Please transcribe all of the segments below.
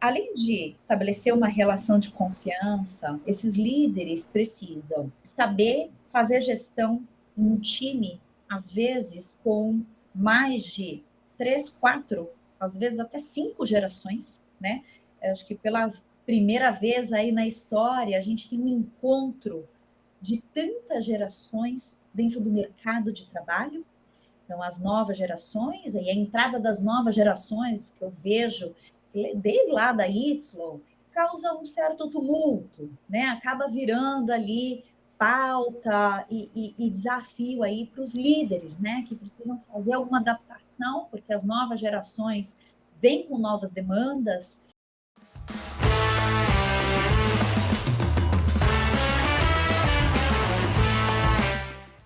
Além de estabelecer uma relação de confiança, esses líderes precisam saber fazer gestão em um time, às vezes com mais de 3, 4, às vezes até 5 gerações, né? Eu acho que pela primeira vez aí na história, a gente tem um encontro de tantas gerações dentro do mercado de trabalho. Então, as novas gerações, e a entrada das novas gerações, que eu vejo desde lá da Y, causa um certo tumulto, né? Acaba virando ali pauta e desafio aí para os líderes, né? Que precisam fazer alguma adaptação, porque as novas gerações vêm com novas demandas.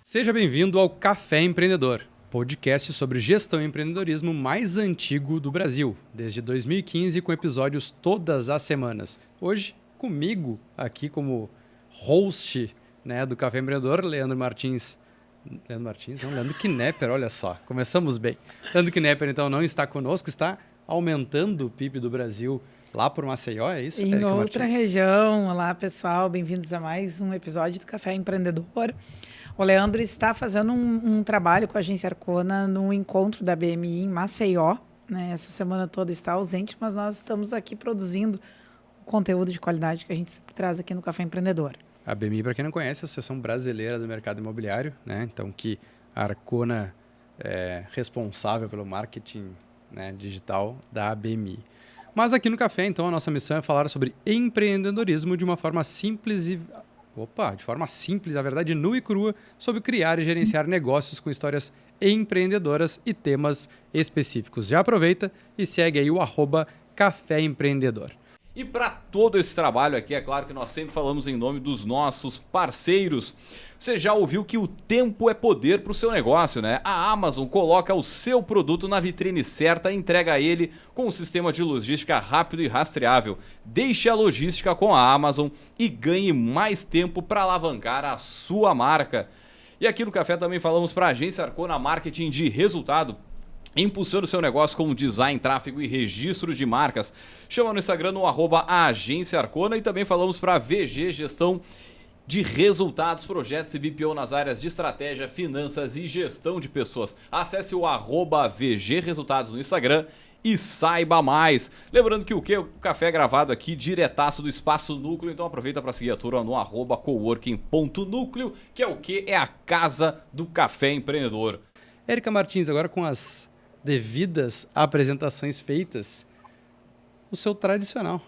Seja bem-vindo ao Café Empreendedor, podcast sobre gestão e empreendedorismo mais antigo do Brasil, desde 2015, com episódios todas as semanas. Hoje, comigo, aqui como host, né, do Café Empreendedor, Leandro Knepper, olha só, começamos bem. Leandro Knepper, então, não está conosco, está aumentando o PIB do Brasil lá por Maceió, é isso? Em outra região. Olá, pessoal, bem-vindos a mais um episódio do Café Empreendedor. O Leandro está fazendo um trabalho com a Agência Arcona no encontro da BMI em Maceió, né? Essa semana toda está ausente, mas nós estamos aqui produzindo o conteúdo de qualidade que a gente sempre traz aqui no Café Empreendedor. A BMI, para quem não conhece, é a Associação Brasileira do Mercado Imobiliário, né? Então, que a Arcona é responsável pelo marketing, né, digital da BMI. Mas aqui no Café, então, a nossa missão é falar sobre empreendedorismo de uma forma simples a verdade nua e crua, sobre criar e gerenciar negócios com histórias empreendedoras e temas específicos. Já aproveita e segue aí o @Café Empreendedor. E para todo esse trabalho aqui, é claro que nós sempre falamos em nome dos nossos parceiros. Você já ouviu que o tempo é poder para o seu negócio, né? A Amazon coloca o seu produto na vitrine certa e entrega ele com um sistema de logística rápido e rastreável. Deixe a logística com a Amazon e ganhe mais tempo para alavancar a sua marca. E aqui no Café também falamos para a Agência Arcona Marketing de Resultado. Impulsione o seu negócio com design, tráfego e registro de marcas. Chama no Instagram no @Agência Arcona e também falamos para VG Gestão de Resultados, projetos e BPO nas áreas de estratégia, finanças e gestão de pessoas. Acesse o @VG Resultados no Instagram e saiba mais. Lembrando que o café é gravado aqui diretaço do Espaço Núcleo, então aproveita para seguir a turma no @coworking.núcleo, que é o que? É a casa do café empreendedor. Érica Martins, agora com as devidas apresentações feitas, o seu tradicional.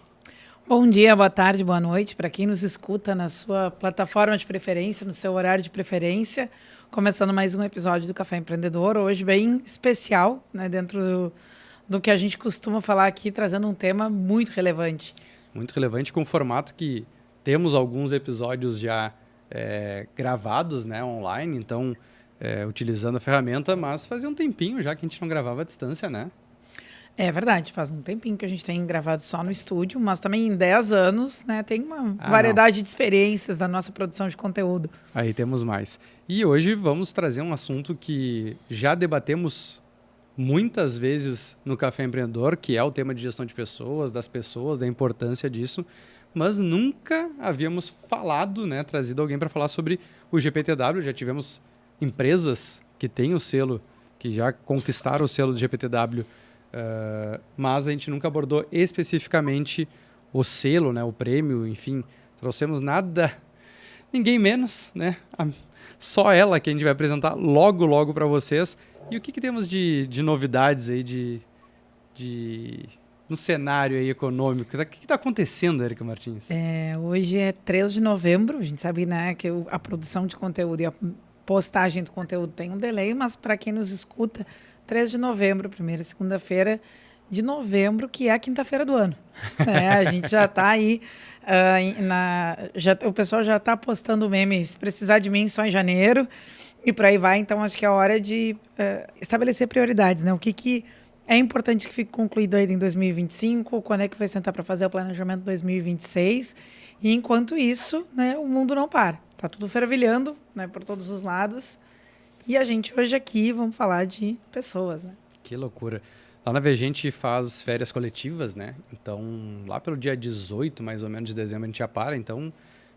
Bom dia, boa tarde, boa noite para quem nos escuta na sua plataforma de preferência, no seu horário de preferência. Começando mais um episódio do Café Empreendedor, hoje bem especial, né, dentro do que a gente costuma falar aqui, trazendo um tema muito relevante. Muito relevante, com o formato que temos alguns episódios já gravados, né, online, então utilizando a ferramenta, mas fazia um tempinho já que a gente não gravava à distância, né? É verdade, faz um tempinho que a gente tem gravado só no estúdio, mas também em 10 anos, né, tem uma variedade de experiências da nossa produção de conteúdo. Aí temos mais. E hoje vamos trazer um assunto que já debatemos muitas vezes no Café Empreendedor, que é o tema de gestão de pessoas, das pessoas, da importância disso, mas nunca havíamos falado, né, trazido alguém para falar sobre o GPTW. Já tivemos empresas que têm o selo, que já conquistaram o selo do GPTW, mas a gente nunca abordou especificamente o selo, né, o prêmio, enfim, trouxemos ninguém menos, né, só ela que a gente vai apresentar logo para vocês. E o que temos de novidades aí no cenário aí econômico? O que está acontecendo, Érica Martins? Hoje é 3 de novembro, a gente sabe, né, que a produção de conteúdo e a postagem do conteúdo tem um delay, mas para quem nos escuta, 3 de novembro, primeira segunda-feira de novembro, que é a quinta-feira do ano. A gente já está aí, o pessoal já está postando memes, se precisar de mim só em janeiro, e por aí vai. Então, acho que é a hora de estabelecer prioridades, né? O que é importante que fique concluído aí em 2025, quando é que vai sentar para fazer o planejamento 2026, e enquanto isso, né, o mundo não para. Está tudo fervilhando, né, por todos os lados. E a gente hoje aqui vamos falar de pessoas, né? Que loucura. Lá na VG a gente faz férias coletivas, né? Então, lá pelo dia 18, mais ou menos, de dezembro, a gente já para. Então,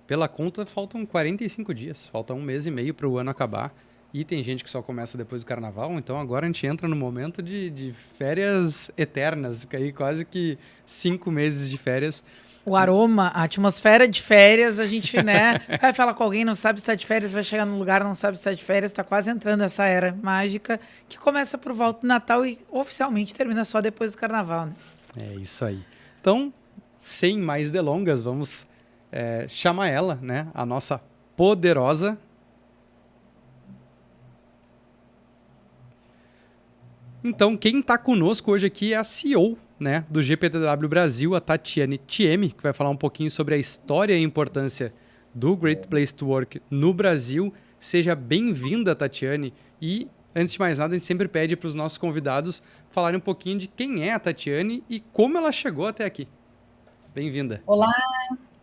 pela conta, faltam 45 dias. Falta 1 mês e meio para o ano acabar. E tem gente que só começa depois do carnaval. Então, agora a gente entra no momento de férias eternas. Aí quase que 5 meses de férias. O aroma, a atmosfera de férias, a gente, né, vai falar com alguém, não sabe se está de férias, vai chegar num lugar, não sabe se está de férias, está quase entrando essa era mágica que começa por volta do Natal e oficialmente termina só depois do Carnaval, né? É isso aí. Então, sem mais delongas, vamos chamar ela, né, a nossa poderosa... Então, quem está conosco hoje aqui é a CEO, né, do GPTW Brasil, a Tatiane Thieme, que vai falar um pouquinho sobre a história e a importância do Great Place to Work no Brasil. Seja bem-vinda, Tatiane. E, antes de mais nada, a gente sempre pede para os nossos convidados falarem um pouquinho de quem é a Tatiane e como ela chegou até aqui. Bem-vinda.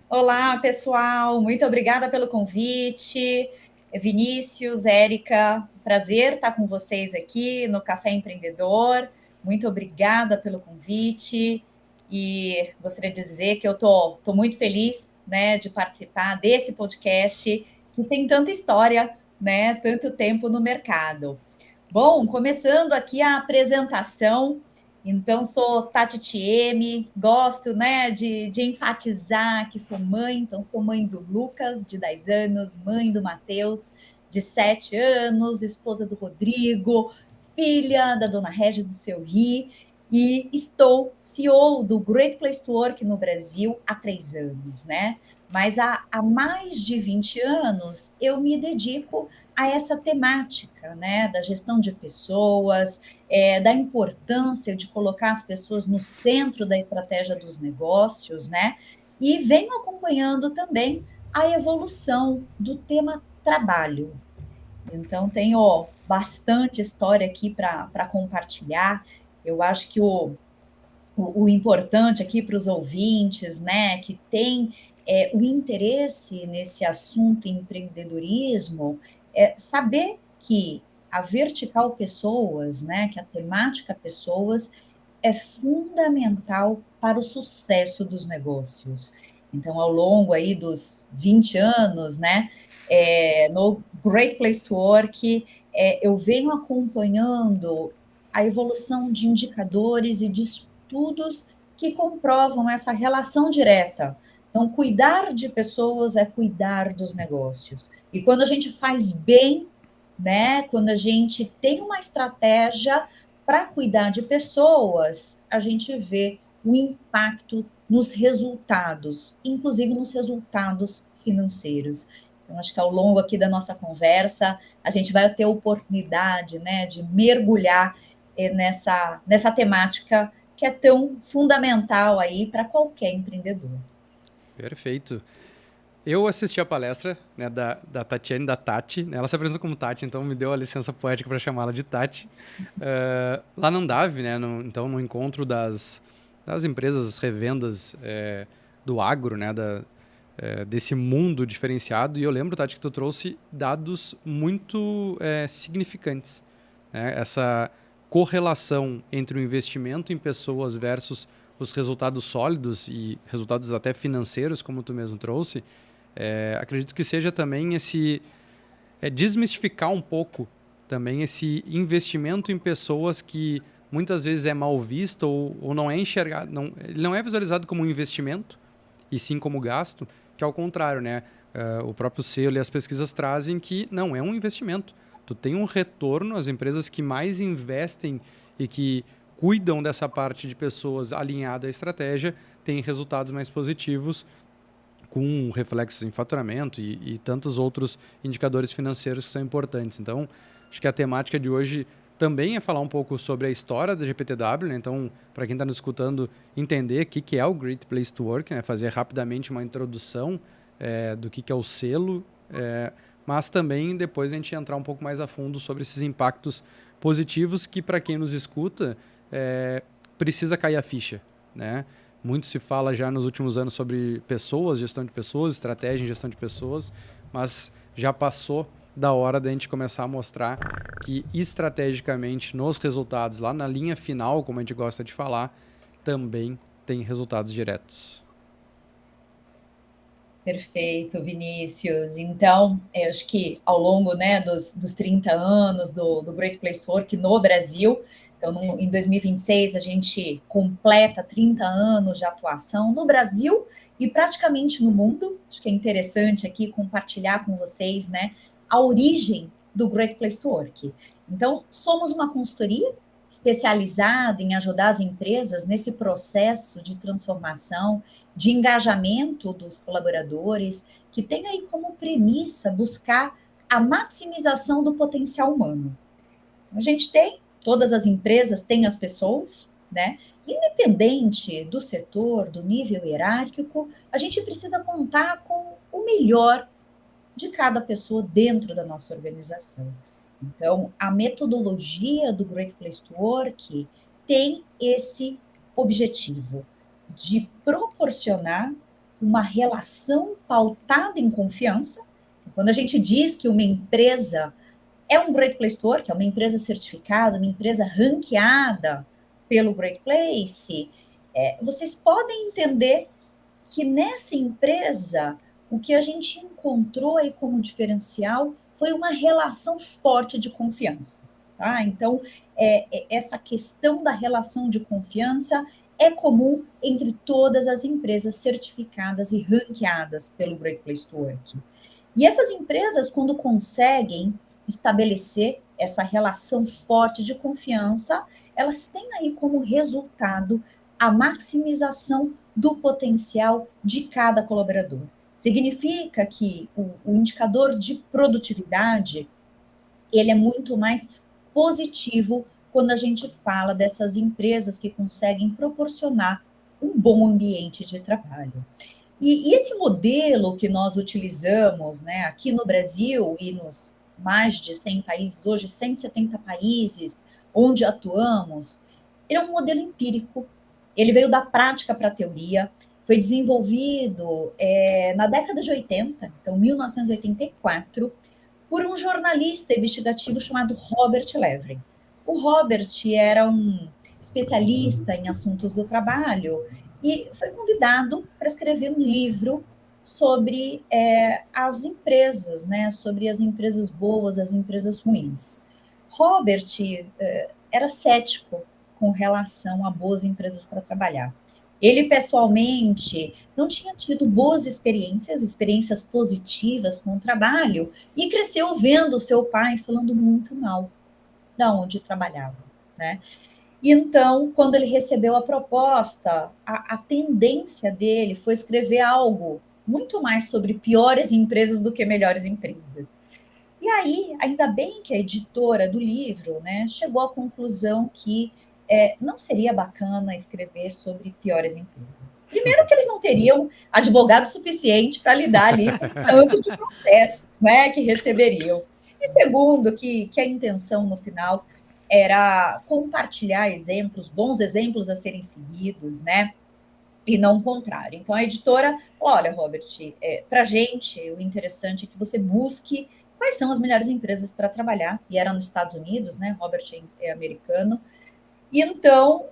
Olá, pessoal. Muito obrigada pelo convite. Vinícius, Érica, prazer estar com vocês aqui no Café Empreendedor. Muito obrigada pelo convite e gostaria de dizer que eu tô muito feliz, né, de participar desse podcast que tem tanta história, né, tanto tempo no mercado. Bom, começando aqui a apresentação, então sou Tati Thieme, gosto, né, de enfatizar que sou mãe, então sou mãe do Lucas, de 10 anos, mãe do Matheus, de 7 anos, esposa do Rodrigo, filha da dona Régia do Seu Ri, e estou CEO do Great Place to Work no Brasil há 3 anos, né? Mas há mais de 20 anos eu me dedico a essa temática, né? Da gestão de pessoas, da importância de colocar as pessoas no centro da estratégia dos negócios, né? E venho acompanhando também a evolução do tema trabalho. Então, tenho bastante história aqui para compartilhar. Eu acho que o importante aqui para os ouvintes, né, que tem o interesse nesse assunto empreendedorismo, é saber que a vertical pessoas, né, que a temática pessoas é fundamental para o sucesso dos negócios. Então, ao longo aí dos 20 anos, né, no Great Place to Work, eu venho acompanhando a evolução de indicadores e de estudos que comprovam essa relação direta. Então, cuidar de pessoas é cuidar dos negócios. E quando a gente faz bem, né, quando a gente tem uma estratégia para cuidar de pessoas, a gente vê o impacto nos resultados, inclusive nos resultados financeiros. Então, acho que ao longo aqui da nossa conversa, a gente vai ter a oportunidade, né, de mergulhar nessa temática que é tão fundamental aí para qualquer empreendedor. Perfeito. Eu assisti a palestra, né, da Tatiane, da Tati, né, ela se apresentou como Tati, então me deu a licença poética para chamá-la de Tati. Lá na Andave, né, então no encontro das empresas revendas do agro, né, desse mundo diferenciado, e eu lembro, Tati, que tu trouxe dados muito significantes, né, essa correlação entre o investimento em pessoas versus os resultados sólidos e resultados até financeiros, como tu mesmo trouxe. Acredito que seja também esse desmistificar um pouco também esse investimento em pessoas que muitas vezes é mal visto ou não é enxergado, ele não é visualizado como um investimento e sim como gasto, que ao contrário, né? O próprio selo e as pesquisas trazem que não é um investimento. Tu tem um retorno, as empresas que mais investem e que cuidam dessa parte de pessoas alinhada à estratégia têm resultados mais positivos, com reflexos em faturamento e tantos outros indicadores financeiros que são importantes. Então, acho que a temática de hoje também é falar um pouco sobre a história da GPTW, né? Então, para quem está nos escutando, entender o que é o Great Place to Work, né? Fazer rapidamente uma introdução do que é o selo, mas também depois a gente entrar um pouco mais a fundo sobre esses impactos positivos que, para quem nos escuta, precisa cair a ficha, né? Muito se fala já nos últimos anos sobre pessoas, gestão de pessoas, estratégia em gestão de pessoas, mas já passou da hora da gente começar a mostrar que estrategicamente nos resultados, lá na linha final, como a gente gosta de falar, também tem resultados diretos. Perfeito, Vinícius. Então, eu acho que ao longo, né, dos 30 anos do Great Place to Work no Brasil, então em 2026 a gente completa 30 anos de atuação no Brasil e praticamente no mundo. Acho que é interessante aqui compartilhar com vocês, né, a origem do Great Place to Work. Então, somos uma consultoria especializada em ajudar as empresas nesse processo de transformação, de engajamento dos colaboradores, que tem aí como premissa buscar a maximização do potencial humano. A gente tem, todas as empresas têm as pessoas, né? Independente do setor, do nível hierárquico, a gente precisa contar com o melhor de cada pessoa dentro da nossa organização. Então, a metodologia do Great Place to Work tem esse objetivo de proporcionar uma relação pautada em confiança. Quando a gente diz que uma empresa é um Great Place to Work, é uma empresa certificada, uma empresa ranqueada pelo Great Place, vocês podem entender que nessa empresa o que a gente encontrou aí como diferencial foi uma relação forte de confiança. Tá? Então, essa questão da relação de confiança é comum entre todas as empresas certificadas e ranqueadas pelo Great Place to Work. E essas empresas, quando conseguem estabelecer essa relação forte de confiança, elas têm aí como resultado a maximização do potencial de cada colaborador. Significa que o indicador de produtividade, ele é muito mais positivo quando a gente fala dessas empresas que conseguem proporcionar um bom ambiente de trabalho. E esse modelo que nós utilizamos, né, aqui no Brasil e nos mais de 100 países, hoje 170 países onde atuamos, ele é um modelo empírico, ele veio da prática para a teoria, foi desenvolvido na década de 80, então 1984, por um jornalista investigativo chamado Robert Levin. O Robert era um especialista em assuntos do trabalho e foi convidado para escrever um livro sobre as empresas, né? Sobre as empresas boas, as empresas ruins. Robert era cético com relação a boas empresas para trabalhar. Ele, pessoalmente, não tinha tido boas experiências positivas com o trabalho, e cresceu vendo seu pai falando muito mal da onde trabalhava, né? E então, quando ele recebeu a proposta, a tendência dele foi escrever algo muito mais sobre piores empresas do que melhores empresas. E aí, ainda bem que a editora do livro, né, chegou à conclusão que não seria bacana escrever sobre piores empresas. Primeiro que eles não teriam advogado suficiente para lidar ali com tanto de processos, né, que receberiam. E segundo, que a intenção no final era compartilhar exemplos, bons exemplos a serem seguidos, né, e não o contrário. Então, a editora falou, olha, Robert, para a gente, o interessante é que você busque quais são as melhores empresas para trabalhar, e era nos Estados Unidos, né, Robert é americano. E então,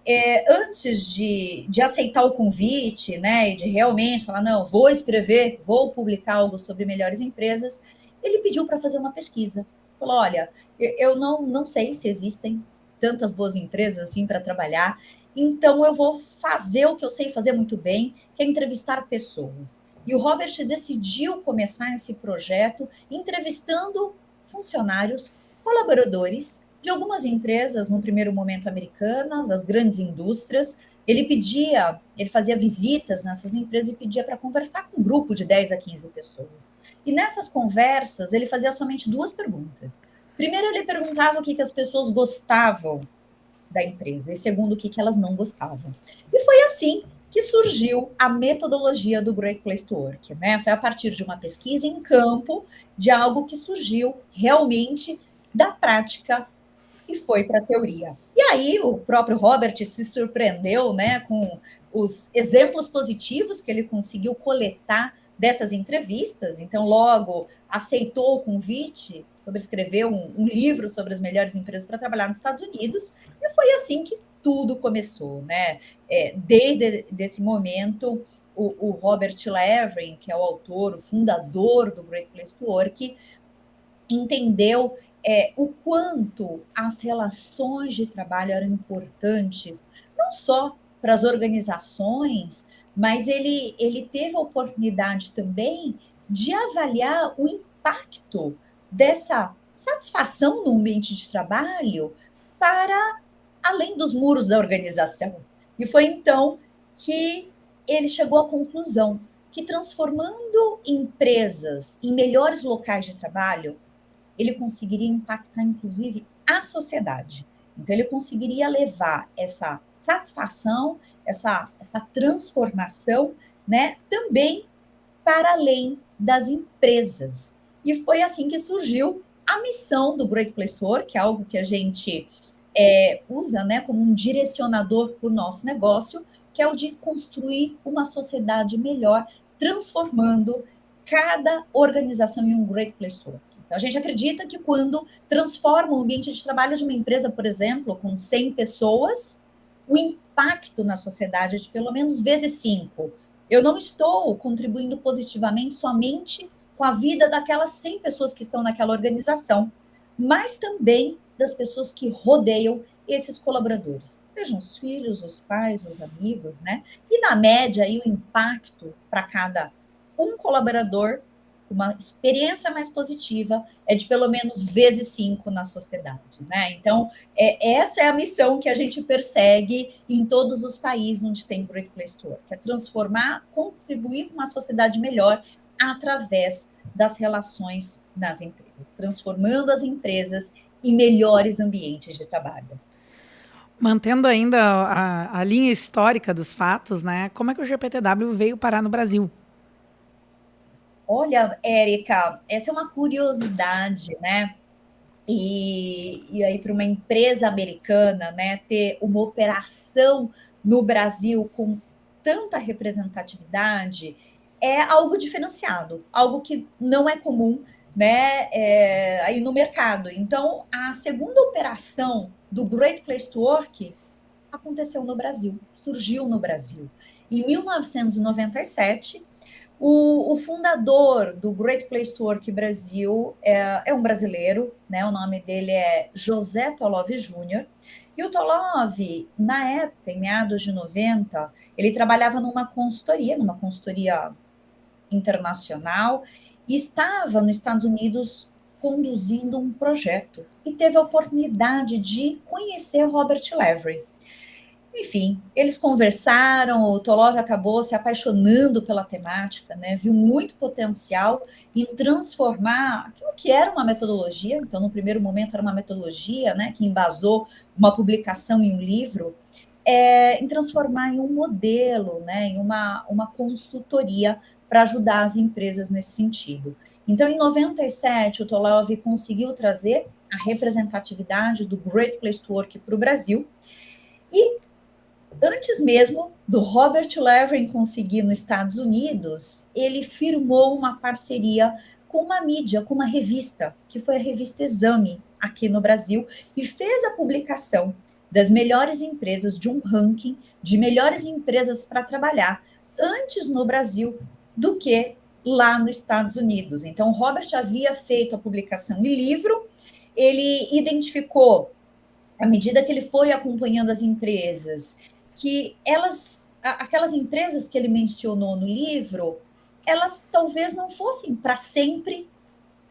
antes de aceitar o convite, né, e de realmente falar, não, vou escrever, vou publicar algo sobre melhores empresas, ele pediu para fazer uma pesquisa. Falou, olha, eu não sei se existem tantas boas empresas assim para trabalhar, então eu vou fazer o que eu sei fazer muito bem, que é entrevistar pessoas. E o Robert decidiu começar esse projeto entrevistando funcionários, colaboradores de algumas empresas, no primeiro momento americanas, as grandes indústrias. Ele fazia visitas nessas empresas e pedia para conversar com um grupo de 10 a 15 pessoas. E nessas conversas, ele fazia somente 2 perguntas. Primeiro, ele perguntava o que as pessoas gostavam da empresa, e segundo, o que elas não gostavam. E foi assim que surgiu a metodologia do Great Place to Work, né? Foi a partir de uma pesquisa em campo, de algo que surgiu realmente da prática e foi para a teoria. E aí o próprio Robert se surpreendeu, né, com os exemplos positivos que ele conseguiu coletar dessas entrevistas, então logo aceitou o convite sobre escrever um livro sobre as melhores empresas para trabalhar nos Estados Unidos, e foi assim que tudo começou, né? Desde esse momento, o Robert Levin, que é o autor, o fundador do Great Place to Work, entendeu o quanto as relações de trabalho eram importantes, não só para as organizações, mas ele teve a oportunidade também de avaliar o impacto dessa satisfação no ambiente de trabalho para além dos muros da organização. E foi então que ele chegou à conclusão que transformando empresas em melhores locais de trabalho, ele conseguiria impactar, inclusive, a sociedade. Então, ele conseguiria levar essa satisfação, essa transformação, né, também para além das empresas. E foi assim que surgiu a missão do Great Place to Work, que é algo que a gente usa, né, como um direcionador para o nosso negócio, que é o de construir uma sociedade melhor, transformando cada organização em um Great Place to Work. Então, a gente acredita que quando transforma o ambiente de trabalho de uma empresa, por exemplo, com 100 pessoas, o impacto na sociedade é de pelo menos vezes 5. Eu não estou contribuindo positivamente somente com a vida daquelas 100 pessoas que estão naquela organização, mas também das pessoas que rodeiam esses colaboradores, sejam os filhos, os pais, os amigos, né? E na média, aí, o impacto para cada um colaborador, uma experiência mais positiva, é de pelo menos vezes 5 na sociedade, né? Então, essa é a missão que a gente persegue em todos os países onde tem Great Place to Work, é transformar, contribuir para uma sociedade melhor através das relações nas empresas, transformando as empresas em melhores ambientes de trabalho. Mantendo ainda a linha histórica dos fatos, né? Como é que o GPTW veio parar no Brasil? Olha, Érica, essa é uma curiosidade, né? E aí, para uma empresa americana, né, ter uma operação no Brasil com tanta representatividade é algo diferenciado, algo que não é comum, né, aí no mercado. Então, a segunda operação do Great Place to Work aconteceu no Brasil, surgiu no Brasil. Em 1997, o fundador do Great Place to Work Brasil é um brasileiro, né? O nome dele é José Tolov Júnior. E o Tolov, na época, em meados de 90, ele trabalhava numa consultoria internacional, e estava nos Estados Unidos conduzindo um projeto. E teve a oportunidade de conhecer Robert Levin. Enfim, eles conversaram, o Tolov acabou se apaixonando pela temática, né? Viu muito potencial em transformar aquilo que era uma metodologia, então no primeiro momento era uma metodologia, né, que embasou uma publicação em um livro, em transformar em um modelo, né, em uma consultoria para ajudar as empresas nesse sentido. Então, em 97, o Tolov conseguiu trazer a representatividade do Great Place to Work para o Brasil, e antes mesmo do Robert Levin conseguir nos Estados Unidos, ele firmou uma parceria com uma mídia, com uma revista, que foi a revista Exame, aqui no Brasil, e fez a publicação das melhores empresas, de um ranking de melhores empresas para trabalhar, antes no Brasil do que lá nos Estados Unidos. Então, o Robert havia feito a publicação em livro, ele identificou, à medida que ele foi acompanhando as empresas, que aquelas empresas que ele mencionou no livro, elas talvez não fossem para sempre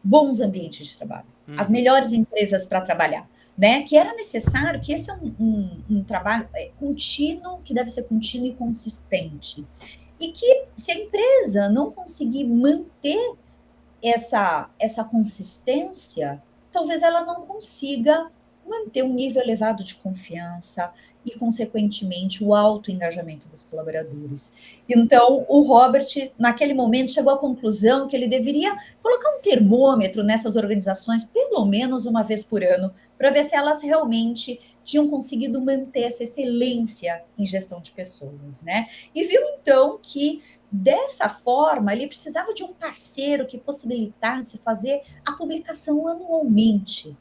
bons ambientes de trabalho, as melhores empresas para trabalhar, né? Que era necessário, que esse é um trabalho contínuo, que deve ser contínuo e consistente. E que se a empresa não conseguir manter essa consistência, talvez ela não consiga manter um nível elevado de confiança e, consequentemente, o alto engajamento dos colaboradores. Então, o Robert, naquele momento, chegou à conclusão que ele deveria colocar um termômetro nessas organizações, pelo menos uma vez por ano, para ver se elas realmente tinham conseguido manter essa excelência em gestão de pessoas, né? E viu, então, que dessa forma, ele precisava de um parceiro que possibilitasse fazer a publicação anualmente.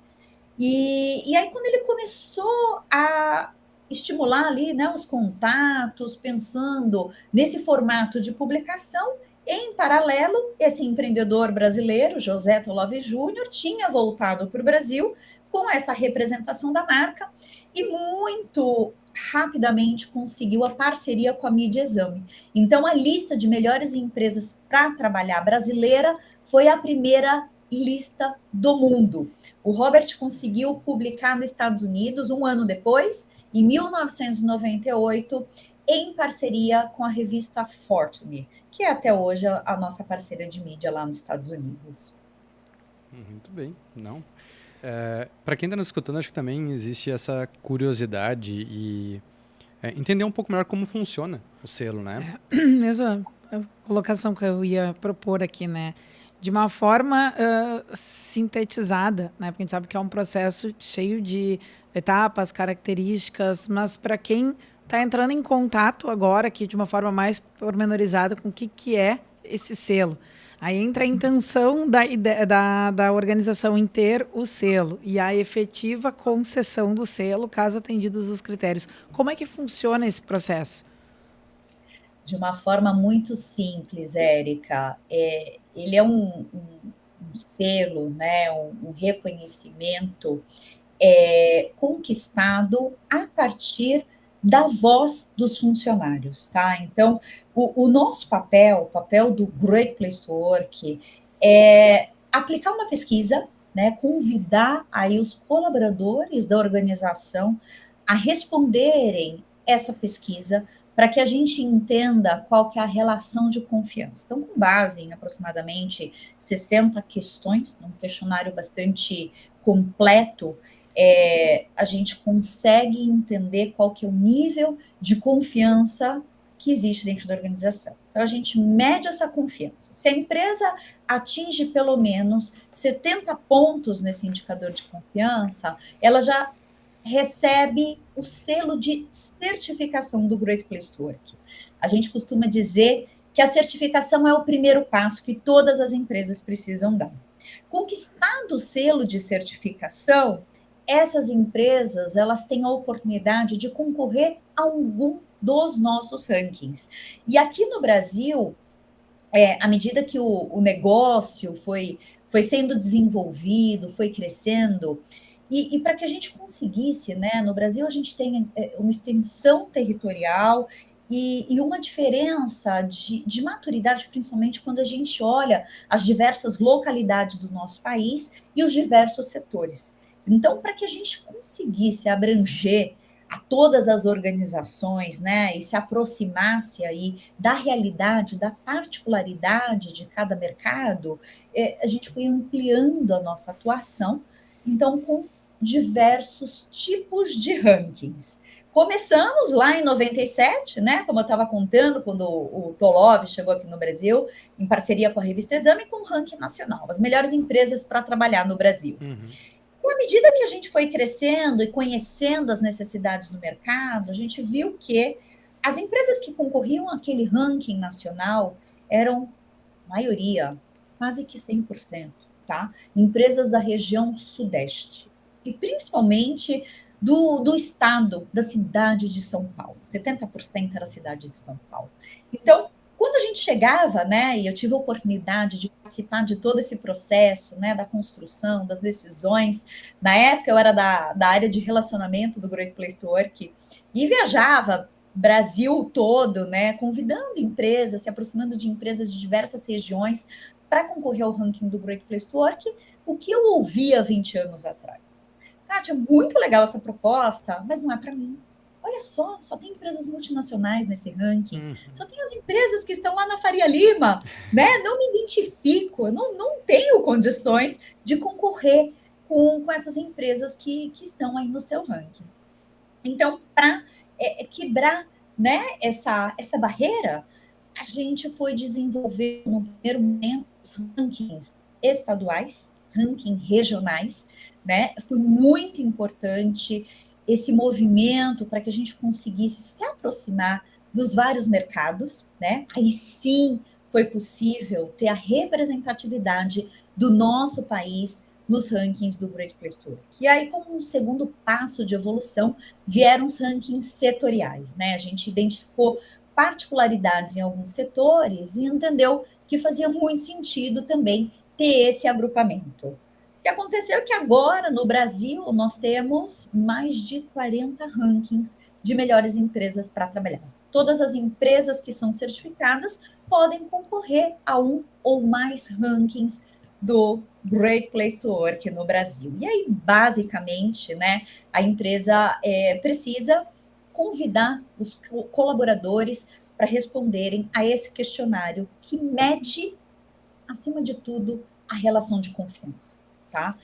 E aí, quando ele começou a estimular ali, né, os contatos, pensando nesse formato de publicação, em paralelo, esse empreendedor brasileiro, José Tolove Júnior, tinha voltado para o Brasil com essa representação da marca e muito rapidamente conseguiu a parceria com a Mídia Exame. Então, a lista de melhores empresas para trabalhar brasileira foi a primeira lista do mundo. O Robert conseguiu publicar nos Estados Unidos um ano depois, em 1998, em parceria com a revista Fortune, que é até hoje a nossa parceira de mídia lá nos Estados Unidos. Muito bem, não. Para quem está nos escutando, acho que também existe essa curiosidade e entender um pouco melhor como funciona o selo, né? Mesma colocação que eu ia propor aqui, né? De uma forma sintetizada, né? Porque a gente sabe que é um processo cheio de etapas, características, mas para quem está entrando em contato agora aqui de uma forma mais pormenorizada com o que é esse selo. Aí entra a intenção da organização em ter o selo e a efetiva concessão do selo, caso atendidos os critérios. Como é que funciona esse processo? De uma forma muito simples, Érica. Ele é um selo, né, um reconhecimento conquistado a partir da voz dos funcionários, tá? Então, o nosso papel, o papel do Great Place to Work, é aplicar uma pesquisa, né? Convidar aí os colaboradores da organização a responderem essa pesquisa para que a gente entenda qual que é a relação de confiança. Então, com base em aproximadamente 60 questões, um questionário bastante completo, a gente consegue entender qual que é o nível de confiança que existe dentro da organização. Então, a gente mede essa confiança. Se a empresa atinge pelo menos 70 pontos nesse indicador de confiança, ela já recebe o selo de certificação do Great Place to Work. A gente costuma dizer que a certificação é o primeiro passo que todas as empresas precisam dar. Conquistado o selo de certificação, essas empresas, elas têm a oportunidade de concorrer a algum dos nossos rankings. E aqui no Brasil, à medida que o negócio foi sendo desenvolvido, foi crescendo, e para que a gente conseguisse, né, no Brasil a gente tem uma extensão territorial e uma diferença de maturidade, principalmente quando a gente olha as diversas localidades do nosso país e os diversos setores. Então, para que a gente conseguisse abranger a todas as organizações, né, e se aproximasse aí da realidade, da particularidade de cada mercado, a gente foi ampliando a nossa atuação, então, com diversos tipos de rankings. Começamos lá em 97, né, como eu estava contando, quando o Tolove chegou aqui no Brasil, em parceria com a revista Exame, com o ranking nacional, as melhores empresas para trabalhar no Brasil. E à medida que a gente foi crescendo e conhecendo as necessidades do mercado, a gente viu que as empresas que concorriam àquele ranking nacional eram, maioria, quase que 100%, tá? Empresas da região sudeste, e principalmente do estado, da cidade de São Paulo. 70% era a cidade de São Paulo. Então, quando a gente chegava, né, e eu tive a oportunidade de participar de todo esse processo, né, da construção, das decisões, na época eu era da área de relacionamento do Great Place to Work, e viajava Brasil todo, né, convidando empresas, se aproximando de empresas de diversas regiões para concorrer ao ranking do Great Place to Work, o que eu ouvia 20 anos atrás. Kátia, muito legal essa proposta, mas não é para mim. Olha só tem empresas multinacionais nesse ranking, só tem as empresas que estão lá na Faria Lima, né? Não me identifico, eu não tenho condições de concorrer com essas empresas que estão aí no seu ranking. Então, para quebrar, né, essa barreira, a gente foi desenvolver no primeiro momento os rankings estaduais, rankings regionais, né? Foi muito importante esse movimento para que a gente conseguisse se aproximar dos vários mercados, né? Aí sim foi possível ter a representatividade do nosso país nos rankings do Great Place to Work. E aí, como um segundo passo de evolução, vieram os rankings setoriais, né? A gente identificou particularidades em alguns setores e entendeu que fazia muito sentido também ter esse agrupamento. O que aconteceu é que agora, no Brasil, nós temos mais de 40 rankings de melhores empresas para trabalhar. Todas as empresas que são certificadas podem concorrer a um ou mais rankings do Great Place to Work no Brasil. E aí, basicamente, né, a empresa precisa convidar os colaboradores para responderem a esse questionário que mede, acima de tudo, a relação de confiança, tá?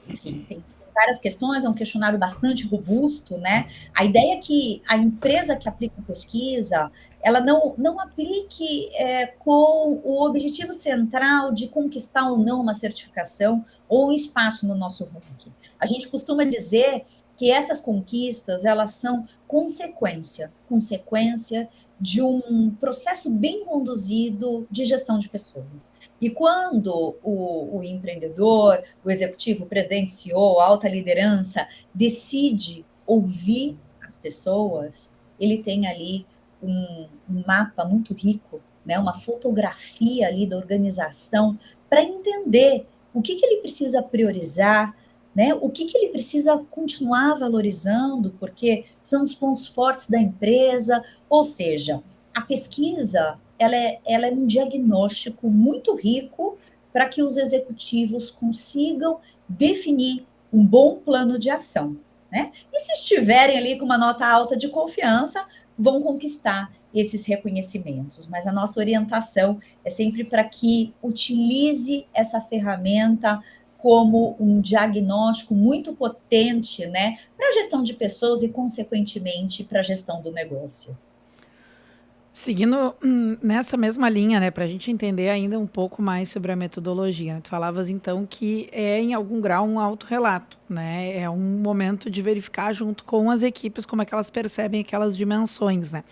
Enfim, tem várias questões, é um questionário bastante robusto, né? A ideia é que a empresa que aplica a pesquisa, ela não aplique com o objetivo central de conquistar ou não uma certificação ou um espaço no nosso ranking. A gente costuma dizer que essas conquistas, elas são consequência de um processo bem conduzido de gestão de pessoas. E quando o empreendedor, o executivo, o presidente, CEO, a alta liderança, decide ouvir as pessoas, ele tem ali um mapa muito rico, né, uma fotografia ali da organização para entender o que ele precisa priorizar, né, o que ele precisa continuar valorizando, porque são os pontos fortes da empresa. Ou seja, a pesquisa ela é um diagnóstico muito rico para que os executivos consigam definir um bom plano de ação, né? E se estiverem ali com uma nota alta de confiança, vão conquistar esses reconhecimentos. Mas a nossa orientação é sempre para que utilize essa ferramenta como um diagnóstico muito potente, né, para a gestão de pessoas e, consequentemente, para a gestão do negócio. Seguindo nessa mesma linha, né, para a gente entender ainda um pouco mais sobre a metodologia, né? Tu falavas então que é em algum grau um autorrelato, né? É um momento de verificar junto com as equipes como é que elas percebem aquelas dimensões, né?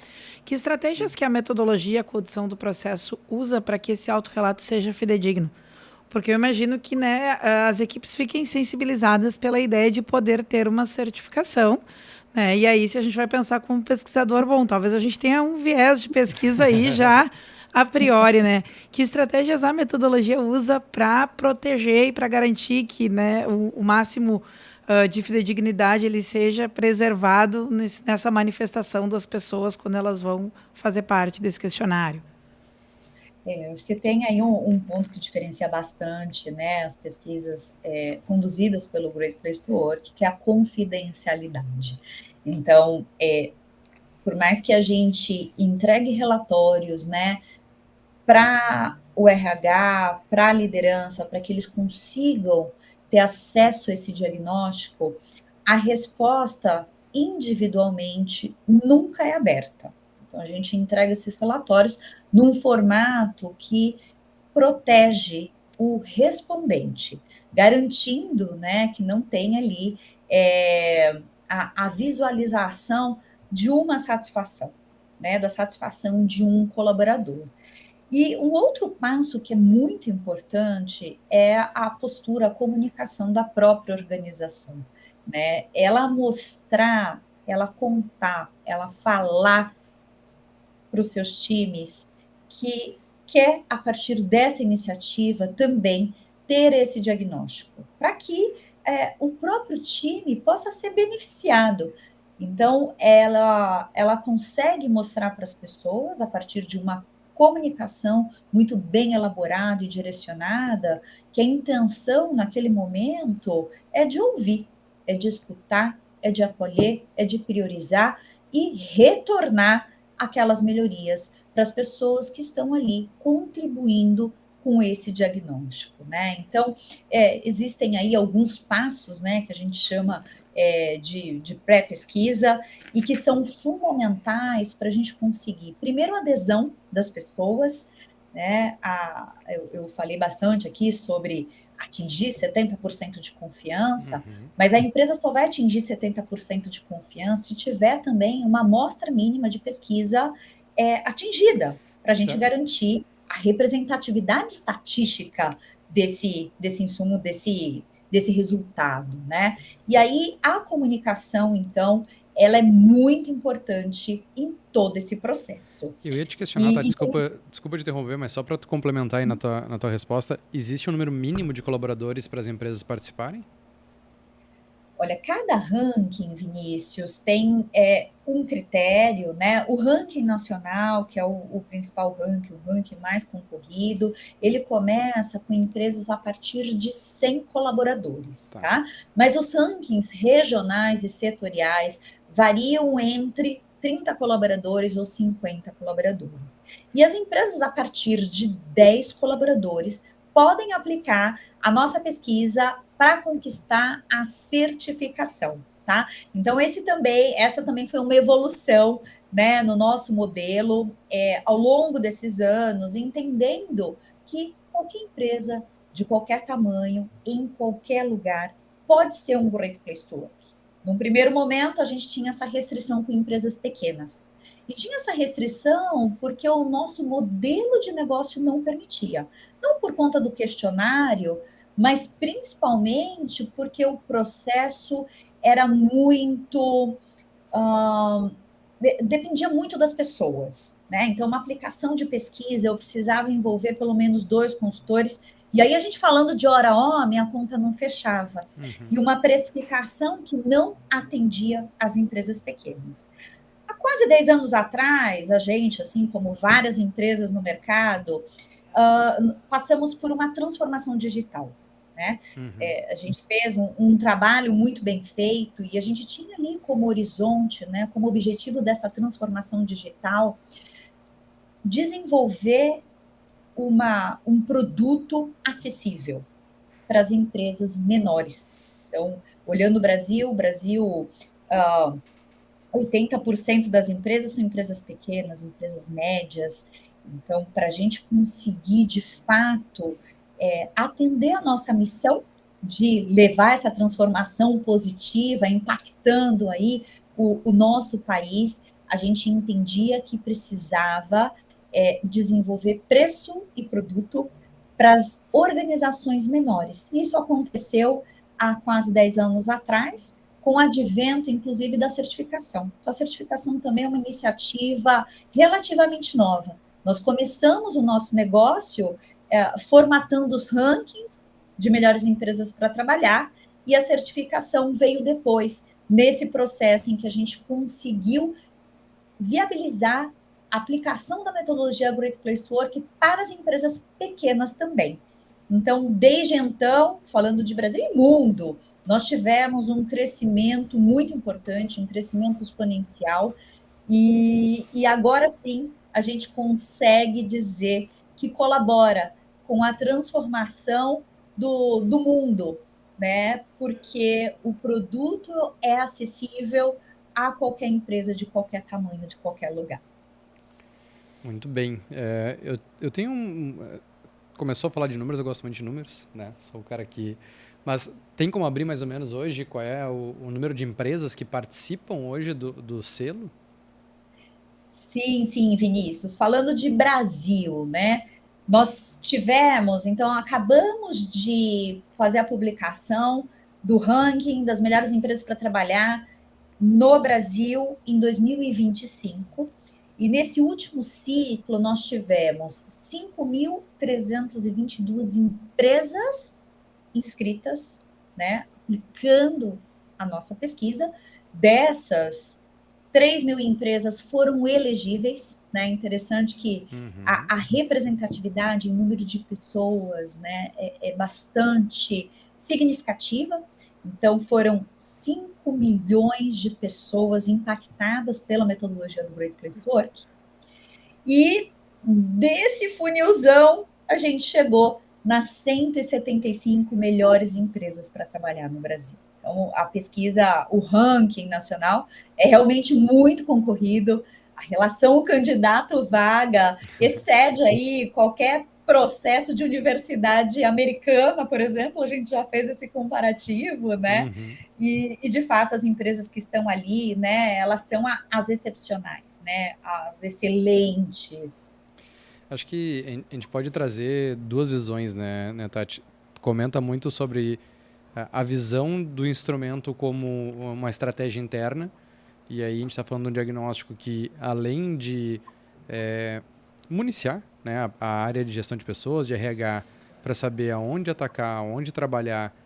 Que estratégias que a metodologia, a condução do processo usa para que esse autorrelato seja fidedigno? Porque eu imagino que, né, as equipes fiquem sensibilizadas pela ideia de poder ter uma certificação, né? E aí, se a gente vai pensar como pesquisador, bom, talvez a gente tenha um viés de pesquisa aí já a priori, né? Que estratégias a metodologia usa para proteger e para garantir que, né, o máximo de fidedignidade ele seja preservado nessa manifestação das pessoas quando elas vão fazer parte desse questionário? Acho que tem aí um ponto que diferencia bastante, né, as pesquisas conduzidas pelo Great Place to Work, que é a confidencialidade. Então, por mais que a gente entregue relatórios, né, para o RH, para a liderança, para que eles consigam ter acesso a esse diagnóstico, a resposta individualmente nunca é aberta. Então, a gente entrega esses relatórios num formato que protege o respondente, garantindo, né, que não tenha ali a visualização de uma satisfação, né, da satisfação de um colaborador. E um outro passo que é muito importante é a postura, a comunicação da própria organização, né? Ela mostrar, ela contar, ela falar para os seus times que quer, a partir dessa iniciativa, também ter esse diagnóstico, para que o próprio time possa ser beneficiado. Então, ela consegue mostrar para as pessoas, a partir de uma comunicação muito bem elaborada e direcionada, que a intenção naquele momento é de ouvir, é de escutar, é de acolher, é de priorizar e retornar aquelas melhorias para as pessoas que estão ali contribuindo com esse diagnóstico, né? Então, existem aí alguns passos, né, que a gente chama de pré-pesquisa e que são fundamentais para a gente conseguir, primeiro, a adesão das pessoas, né? Eu falei bastante aqui sobre atingir 70% de confiança, mas a empresa só vai atingir 70% de confiança se tiver também uma amostra mínima de pesquisa atingida, para a gente garantir a representatividade estatística desse insumo, desse resultado, né? E aí a comunicação, então, ela é muito importante em todo esse processo. Eu ia te questionar, tá? Desculpa te interromper, mas só para tu complementar aí na tua resposta, existe um número mínimo de colaboradores para as empresas participarem? Olha, cada ranking, Vinícius, tem um critério, né? O ranking nacional, que é o principal ranking, o ranking mais concorrido, ele começa com empresas a partir de 100 colaboradores, tá? Mas os rankings regionais e setoriais variam entre 30 colaboradores ou 50 colaboradores. E as empresas a partir de 10 colaboradores podem aplicar a nossa pesquisa para conquistar a certificação, tá? Então, essa também foi uma evolução, né, no nosso modelo ao longo desses anos, entendendo que qualquer empresa, de qualquer tamanho, em qualquer lugar, pode ser um Great Place to Work. Num primeiro momento, a gente tinha essa restrição com empresas pequenas. E tinha essa restrição porque o nosso modelo de negócio não permitia. Não por conta do questionário, mas principalmente porque o processo era muito... dependia muito das pessoas, né? Então, uma aplicação de pesquisa, eu precisava envolver pelo menos 2 consultores, e aí a gente falando de hora homem, a conta não fechava. E uma precificação que não atendia as empresas pequenas. Há quase 10 anos atrás, a gente, assim como várias empresas no mercado, passamos por uma transformação digital, né? A gente fez um trabalho muito bem feito e a gente tinha ali como horizonte, né, como objetivo dessa transformação digital, desenvolver um produto acessível para as empresas menores. Então, olhando o Brasil, 80% das empresas são empresas pequenas, empresas médias. Então, para a gente conseguir, de fato, atender a nossa missão de levar essa transformação positiva, impactando aí o nosso país, a gente entendia que precisava desenvolver preço e produto para as organizações menores. Isso aconteceu há quase 10 anos atrás, com o advento, inclusive, da certificação. Então, a certificação também é uma iniciativa relativamente nova. Nós começamos o nosso negócio formatando os rankings de melhores empresas para trabalhar, e a certificação veio depois, nesse processo em que a gente conseguiu viabilizar a aplicação da metodologia Great Place to Work para as empresas pequenas também. Então, desde então, falando de Brasil e mundo, nós tivemos um crescimento muito importante, um crescimento exponencial, e agora sim a gente consegue dizer que colabora com a transformação do mundo, né? Porque o produto é acessível a qualquer empresa de qualquer tamanho, de qualquer lugar. Muito bem. Eu tenho começou a falar de números, eu gosto muito de números, né? Sou o cara que... Mas tem como abrir mais ou menos hoje qual é o número de empresas que participam hoje do selo? Sim, Vinícius. Falando de Brasil, né? Nós tivemos, então, acabamos de fazer a publicação do ranking das melhores empresas para trabalhar no Brasil em 2025. E nesse último ciclo, nós tivemos 5.322 empresas inscritas, né, aplicando a nossa pesquisa. Dessas, 3.000 empresas foram elegíveis, né? Interessante que a representatividade em número de pessoas, né, é bastante significativa. Então, foram 5 milhões de pessoas impactadas pela metodologia do Great Place to Work. E desse funilzão, a gente chegou nas 175 melhores empresas para trabalhar no Brasil. Então, a pesquisa, o ranking nacional é realmente muito concorrido. A relação candidato-vaga excede aí qualquer processo de universidade americana, por exemplo, a gente já fez esse comparativo, né? Uhum. E de fato, as empresas que estão ali, né, elas são as excepcionais, né? As excelentes. Acho que a gente pode trazer duas visões, né, Tati? Comenta muito sobre a visão do instrumento como uma estratégia interna, e aí a gente está falando de um diagnóstico que, além de municiar, né, a área de gestão de pessoas, de RH, para saber aonde atacar, aonde trabalhar,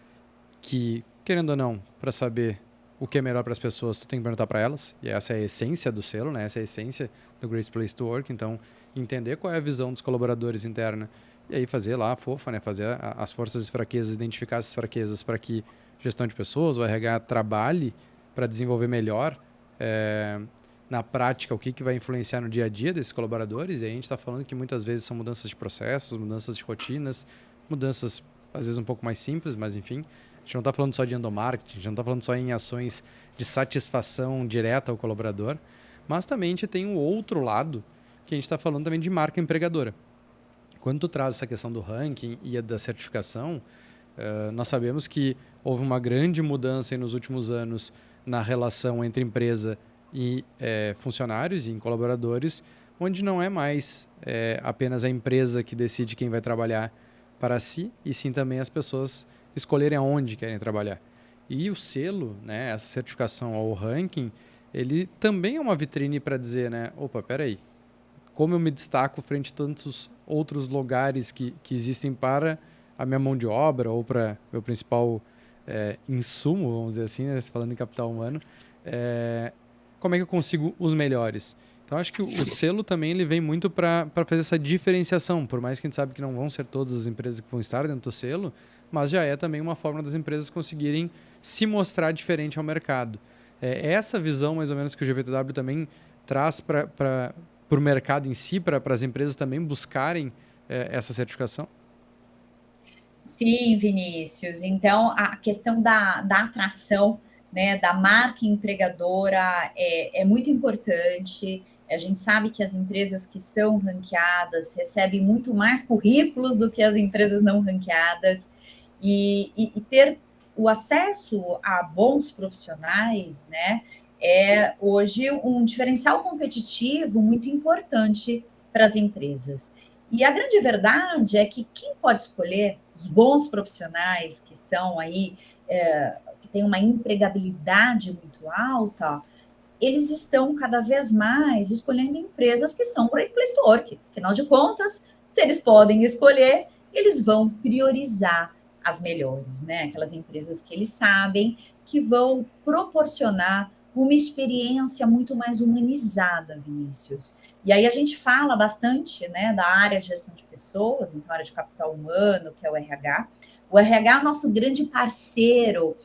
que, querendo ou não, para saber o que é melhor para as pessoas, tu tem que perguntar para elas, e essa é a essência do selo, né? Essa é a essência do Great Place to Work. Então, entender qual é a visão dos colaboradores interna e aí fazer lá a fofa, né? Fazer as forças e fraquezas, identificar essas fraquezas para que gestão de pessoas, o RH, trabalhe para desenvolver melhor na prática o que vai influenciar no dia a dia desses colaboradores. E aí a gente está falando que muitas vezes são mudanças de processos, mudanças de rotinas, mudanças às vezes um pouco mais simples, mas enfim. A gente não está falando só de endomarketing, a gente não está falando só em ações de satisfação direta ao colaborador, mas também a gente tem um outro lado, que a gente está falando também de marca empregadora. Quando tu traz essa questão do ranking e da certificação, nós sabemos que houve uma grande mudança aí nos últimos anos na relação entre empresa e funcionários e em colaboradores, onde não é mais apenas a empresa que decide quem vai trabalhar para si, e sim também as pessoas escolherem aonde querem trabalhar. E o selo, né, essa certificação ao ranking, ele também é uma vitrine para dizer, né, opa, peraí, como eu me destaco frente a tantos outros lugares que existem para a minha mão de obra ou para meu principal insumo, vamos dizer assim, né, falando em capital humano, como é que eu consigo os melhores? Então, acho que o selo também ele vem muito para fazer essa diferenciação, por mais que a gente sabe que não vão ser todas as empresas que vão estar dentro do selo, mas já é também uma forma das empresas conseguirem se mostrar diferente ao mercado. Essa visão, mais ou menos, que o GPTW também traz para o mercado em si, para as empresas também buscarem essa certificação? Sim, Vinícius. Então, a questão da atração, né, da marca empregadora é muito importante. A gente sabe que as empresas que são ranqueadas recebem muito mais currículos do que as empresas não ranqueadas. E ter o acesso a bons profissionais, né, é hoje um diferencial competitivo muito importante para as empresas. E a grande verdade é que quem pode escolher os bons profissionais que são aí, que têm uma empregabilidade muito alta, eles estão cada vez mais escolhendo empresas que são Great Place to Work. Afinal de contas, se eles podem escolher, eles vão priorizar as melhores, né? Aquelas empresas que eles sabem que vão proporcionar uma experiência muito mais humanizada, Vinícius. E aí a gente fala bastante, né, da área de gestão de pessoas, então a área de capital humano, que é o RH. O RH é o nosso grande parceiro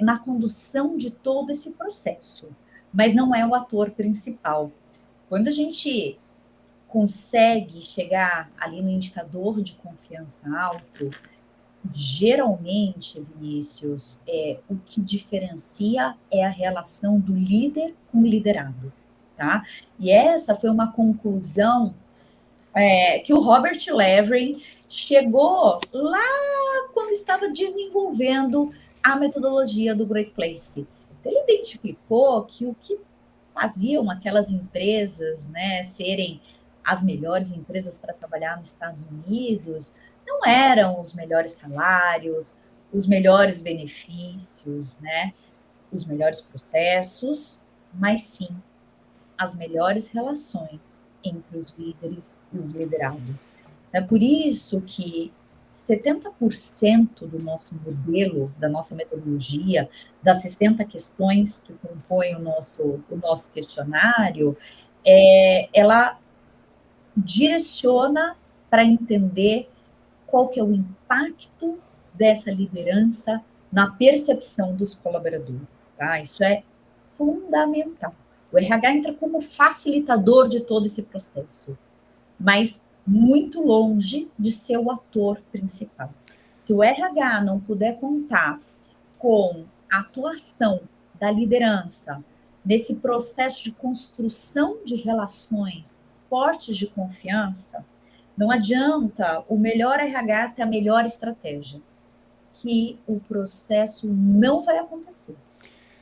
na condução de todo esse processo, mas não é o ator principal. Quando a gente consegue chegar ali no indicador de confiança alto, geralmente, Vinícius, o que diferencia é a relação do líder com o liderado, tá? E essa foi uma conclusão que o Robert Levering chegou lá quando estava desenvolvendo a metodologia do Great Place. Ele identificou que o que faziam aquelas empresas, né, serem as melhores empresas para trabalhar nos Estados Unidos não eram os melhores salários, os melhores benefícios, né, os melhores processos, mas sim as melhores relações entre os líderes e os liderados. É por isso que 70% do nosso modelo, da nossa metodologia, das 60 questões que compõem o nosso questionário, ela direciona para entender qual que é o impacto dessa liderança na percepção dos colaboradores, tá? Isso é fundamental. O RH entra como facilitador de todo esse processo, mas muito longe de ser o ator principal. Se o RH não puder contar com a atuação da liderança nesse processo de construção de relações fortes de confiança, Não adianta o melhor RH ter a melhor estratégia, que o processo não vai acontecer.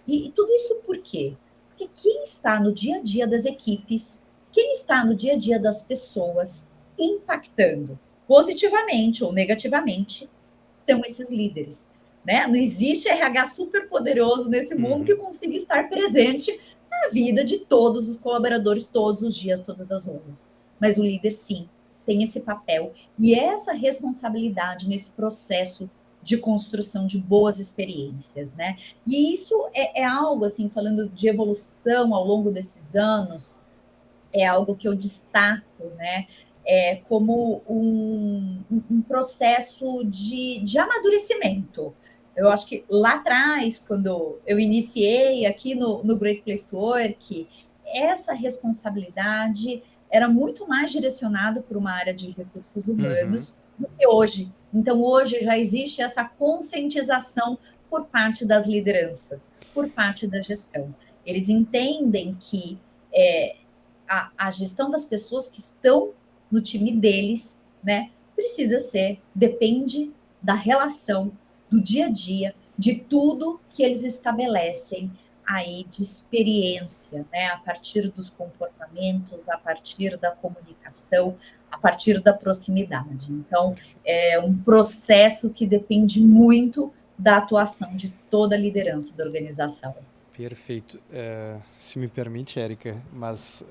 E tudo isso por quê? Porque quem está no dia a dia das equipes, quem está no dia a dia das pessoas, impactando positivamente ou negativamente, são esses líderes. Né? Não existe RH super poderoso nesse mundo que consiga estar presente na vida de todos os colaboradores, todos os dias, todas as horas. Mas o líder, sim, tem esse papel e essa responsabilidade nesse processo de construção de boas experiências, né? E isso é algo, assim, falando de evolução ao longo desses anos, é algo que eu destaco, né? Como um processo de amadurecimento. Eu acho que lá atrás, quando eu iniciei aqui no Great Place to Work, essa responsabilidade era muito mais direcionada para uma área de recursos humanos do que hoje. Então, hoje já existe essa conscientização por parte das lideranças, por parte da gestão. Eles entendem que a gestão das pessoas que estão no time deles, né, depende da relação, do dia a dia, de tudo que eles estabelecem aí de experiência, né, a partir dos comportamentos, a partir da comunicação, a partir da proximidade. Então, é um processo que depende muito da atuação de toda a liderança da organização. Perfeito. Se me permite, Érica, mas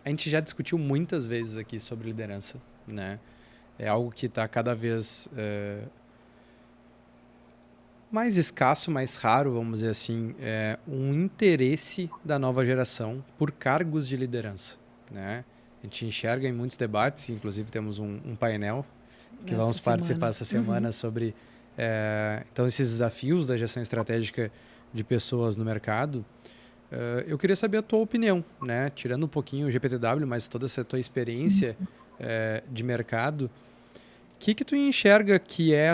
a gente já discutiu muitas vezes aqui sobre liderança, né? É algo que está cada vez mais escasso, mais raro, vamos dizer assim, um interesse da nova geração por cargos de liderança, né? A gente enxerga em muitos debates, inclusive temos um painel que vamos participar essa semana sobre então esses desafios da gestão estratégica de pessoas no mercado. Eu queria saber a tua opinião, né? Tirando um pouquinho o GPTW, mas toda essa tua experiência de mercado, o que tu enxerga que é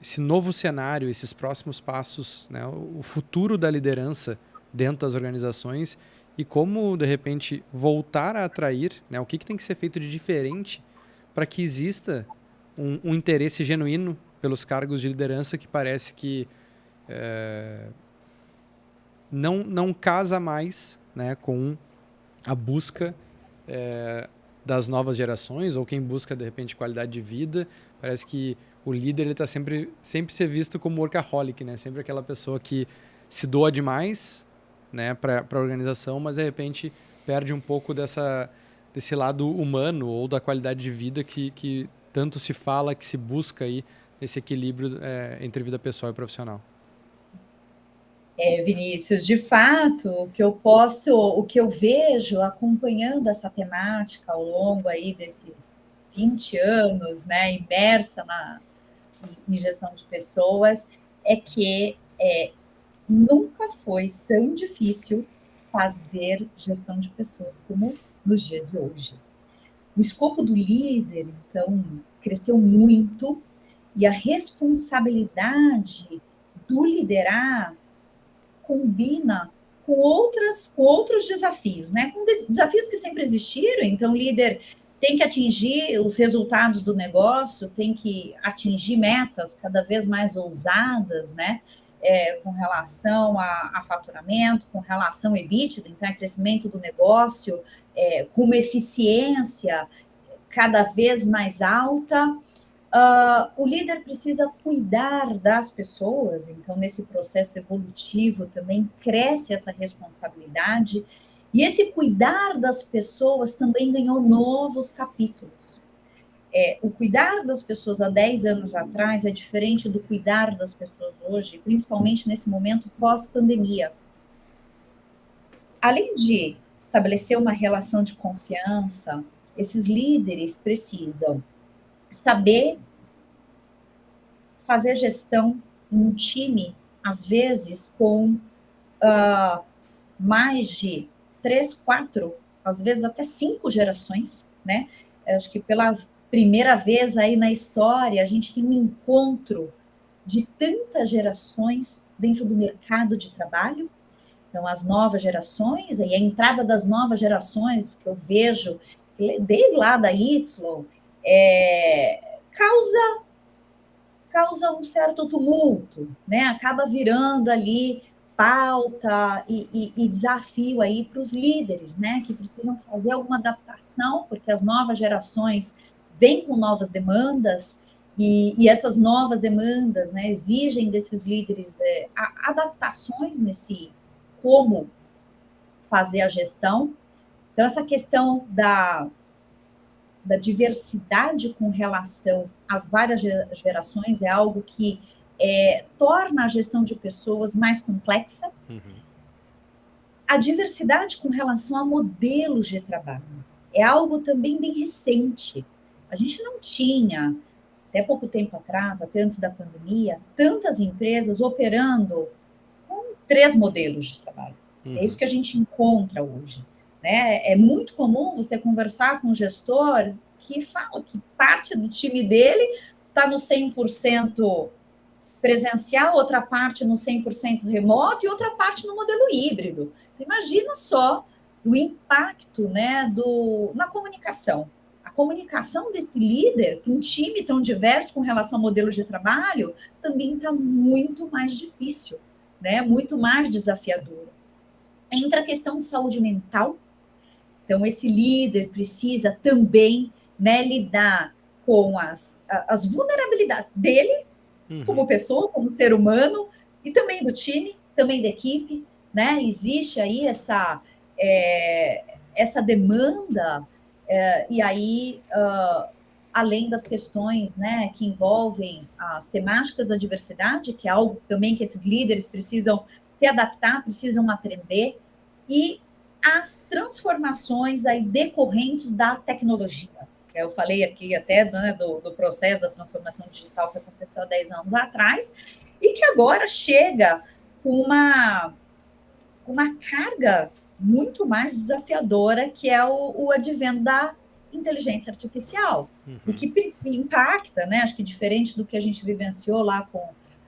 esse novo cenário, esses próximos passos, né? O futuro da liderança dentro das organizações e como, de repente, voltar a atrair, né? O que tem que ser feito de diferente para que exista um interesse genuíno pelos cargos de liderança que parece que não casa mais, né, com a busca das novas gerações ou quem busca, de repente, qualidade de vida. Parece que o líder está sempre ser visto como workaholic, né? Sempre aquela pessoa que se doa demais, né, para a organização, mas, de repente, perde um pouco desse lado humano ou da qualidade de vida que tanto se fala, que se busca aí, esse equilíbrio entre vida pessoal e profissional. Vinícius, de fato, o que eu vejo acompanhando essa temática ao longo aí desses 20 anos, né, imersa em gestão de pessoas, é que nunca foi tão difícil fazer gestão de pessoas como nos dias de hoje. O escopo do líder, então, cresceu muito e a responsabilidade do liderar combina com outros desafios, né? Com desafios que sempre existiram. Então, o líder tem que atingir os resultados do negócio, tem que atingir metas cada vez mais ousadas, né? Com relação a faturamento, com relação ao EBITDA, então, crescimento do negócio, com uma eficiência cada vez mais alta. O líder precisa cuidar das pessoas, então, nesse processo evolutivo também cresce essa responsabilidade, e esse cuidar das pessoas também ganhou novos capítulos. O cuidar das pessoas há 10 anos atrás é diferente do cuidar das pessoas hoje, principalmente nesse momento pós-pandemia. Além de estabelecer uma relação de confiança, esses líderes precisam saber fazer gestão em um time, às vezes, com mais de 3, 4, às vezes até 5 gerações, né? Eu acho que pela primeira vez aí na história, a gente tem um encontro de tantas gerações dentro do mercado de trabalho. Então, as novas gerações, e a entrada das novas gerações, que eu vejo desde lá da Y, causa um certo tumulto, né? Acaba virando ali pauta e desafio aí para os líderes, né? Que precisam fazer alguma adaptação, porque as novas gerações vêm com novas demandas, e essas novas demandas, né, exigem desses líderes adaptações nesse como fazer a gestão. Então, essa questão da diversidade com relação às várias gerações é algo que torna a gestão de pessoas mais complexa. A diversidade com relação a modelos de trabalho é algo também bem recente. A gente não tinha, até pouco tempo atrás, até antes da pandemia, tantas empresas operando com 3 modelos de trabalho. É isso que a gente encontra hoje, né? É muito comum você conversar com um gestor que fala que parte do time dele está no 100% presencial, outra parte no 100% remoto e outra parte no modelo híbrido. Então, imagina só o impacto, né, na comunicação. A comunicação desse líder, com um time tão diverso com relação ao modelo de trabalho, também está muito mais difícil, né, muito mais desafiadora. Entra a questão de saúde mental. Então, esse líder precisa também, né, lidar com as vulnerabilidades dele, como pessoa, como ser humano, e também do time, também da equipe, né? Existe aí essa demanda, e aí, além das questões, né, que envolvem as temáticas da diversidade, que é algo também que esses líderes precisam se adaptar, precisam aprender, e as transformações aí decorrentes da tecnologia. Eu falei aqui até, né, do processo da transformação digital que aconteceu há 10 anos atrás, e que agora chega com uma carga muito mais desafiadora, que é o advento da inteligência artificial, e que impacta, né, acho que diferente do que a gente vivenciou lá com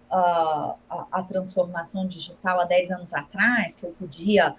a transformação digital há 10 anos atrás, que eu podia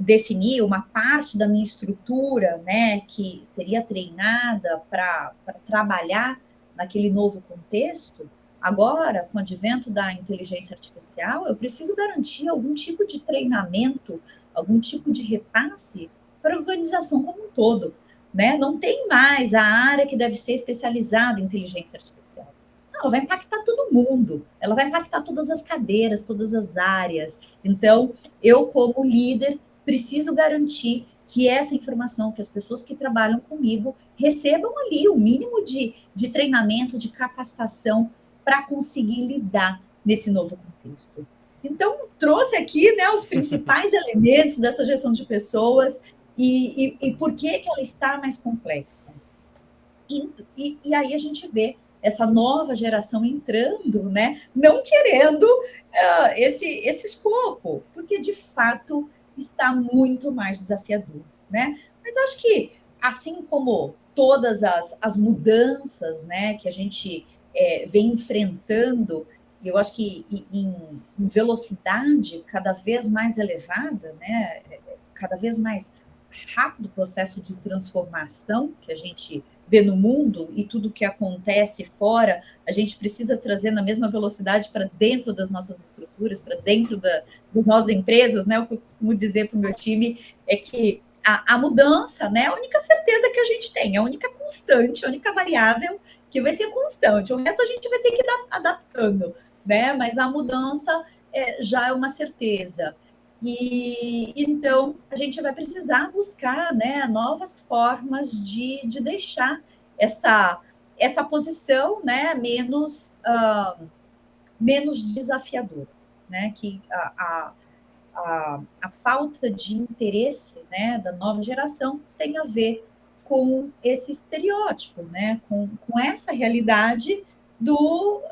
definir uma parte da minha estrutura, né, que seria treinada para trabalhar naquele novo contexto. Agora, com o advento da inteligência artificial, eu preciso garantir algum tipo de treinamento, algum tipo de repasse para a organização como um todo, né? Não tem mais a área que deve ser especializada em inteligência artificial. Ela vai impactar todo mundo, ela vai impactar todas as cadeiras, todas as áreas. Então, eu, como líder, preciso garantir que essa informação, que as pessoas que trabalham comigo recebam ali o mínimo de treinamento, de capacitação para conseguir lidar nesse novo contexto. Então, trouxe aqui, né, os principais elementos dessa gestão de pessoas e por que ela está mais complexa. E aí a gente vê essa nova geração entrando, né, não querendo esse escopo, porque de fato está muito mais desafiador, né? Mas acho que, assim como todas as mudanças, né, que a gente vem enfrentando, e eu acho que em velocidade cada vez mais elevada, né, cada vez mais rápido o processo de transformação que a gente vê no mundo, e tudo que acontece fora, a gente precisa trazer na mesma velocidade para dentro das nossas estruturas, para dentro das nossas empresas, né? O que eu costumo dizer para o meu time é que a mudança, né, é a única certeza que a gente tem, a única constante, a única variável que vai ser constante. O resto a gente vai ter que ir adaptando, né? Mas a mudança já é uma certeza. E então a gente vai precisar buscar, né, novas formas de deixar essa posição, né, menos desafiadora, né? Que a falta de interesse, né, da nova geração tem a ver com esse estereótipo, né, com essa realidade do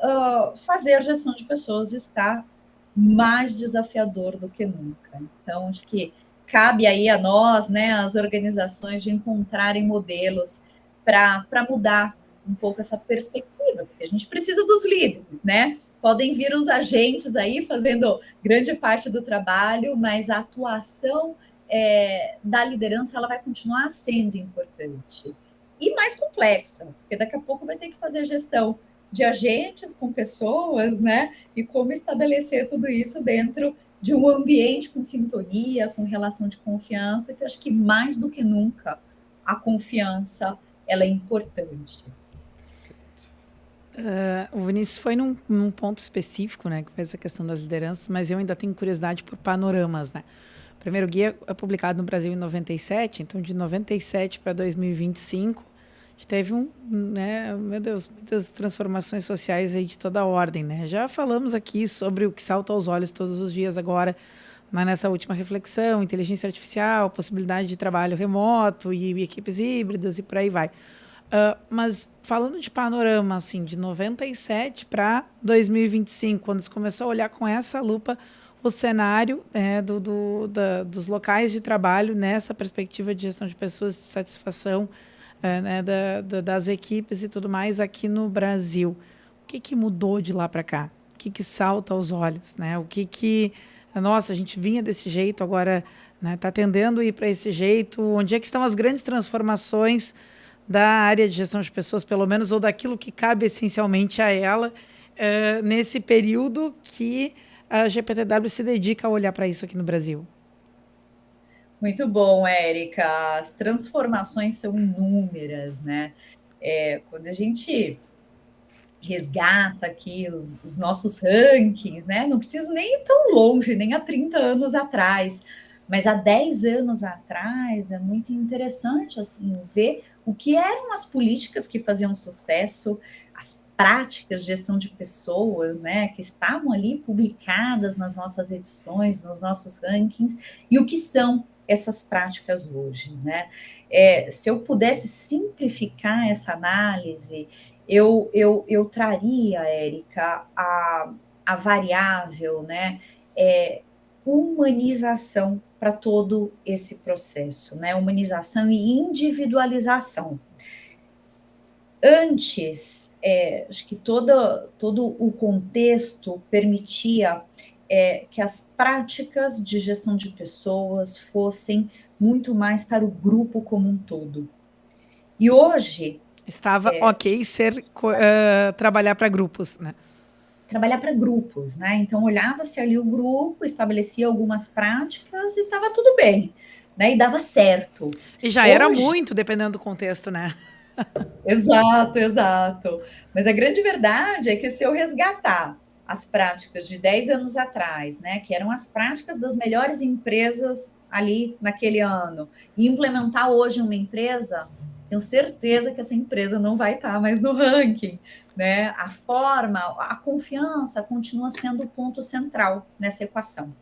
fazer gestão de pessoas estar mais desafiador do que nunca. Então, acho que cabe aí a nós, né, as organizações, de encontrarem modelos para mudar um pouco essa perspectiva, porque a gente precisa dos líderes, né? Podem vir os agentes aí fazendo grande parte do trabalho, mas a atuação da liderança ela vai continuar sendo importante. E mais complexa, porque daqui a pouco vai ter que fazer gestão de agentes com pessoas, né? E como estabelecer tudo isso dentro de um ambiente com sintonia, com relação de confiança, que eu acho que mais do que nunca a confiança ela é importante. O Vinícius foi num ponto específico, né, que foi essa questão das lideranças, mas eu ainda tenho curiosidade por panoramas, né? O primeiro guia é publicado no Brasil em 97, então de 97 para 2025, a gente teve meu Deus, muitas transformações sociais aí de toda a ordem, né? Já falamos aqui sobre o que salta aos olhos todos os dias agora, nessa última reflexão, inteligência artificial, possibilidade de trabalho remoto e equipes híbridas e por aí vai. Mas falando de panorama, assim, de 97 para 2025, quando se começou a olhar com essa lupa o cenário dos locais de trabalho nessa perspectiva de gestão de pessoas, de satisfação das equipes e tudo mais aqui no Brasil. O que mudou de lá para cá? O que salta aos olhos? Né? Nossa, a gente vinha desse jeito, agora está tendendo a ir para esse jeito. Onde é que estão as grandes transformações da área de gestão de pessoas, pelo menos, ou daquilo que cabe essencialmente a ela, nesse período que a GPTW se dedica a olhar para isso aqui no Brasil? Muito bom, Érica. As transformações são inúmeras, né? Quando a gente resgata aqui os nossos rankings, né? Não preciso nem ir tão longe, nem há 30 anos atrás, mas há 10 anos atrás é muito interessante assim, ver o que eram as políticas que faziam sucesso, as práticas de gestão de pessoas, né, que estavam ali publicadas nas nossas edições, nos nossos rankings, e o que são essas práticas hoje, né? Se eu pudesse simplificar essa análise, eu traria, Érica, a variável, né, humanização para todo esse processo, né? Humanização e individualização. Antes, acho que todo o contexto permitia que as práticas de gestão de pessoas fossem muito mais para o grupo como um todo. E hoje... Estava ok trabalhar para grupos, né? Trabalhar para grupos, né? Então, olhava-se ali o grupo, estabelecia algumas práticas e estava tudo bem, né? E dava certo. E já era muito, dependendo do contexto, né? Exato. Mas a grande verdade é que se eu resgatar as práticas de 10 anos atrás, né? Que eram as práticas das melhores empresas ali naquele ano, e implementar hoje uma empresa... Tenho certeza que essa empresa não vai estar mais no ranking, né? A forma, a confiança continua sendo o ponto central nessa equação.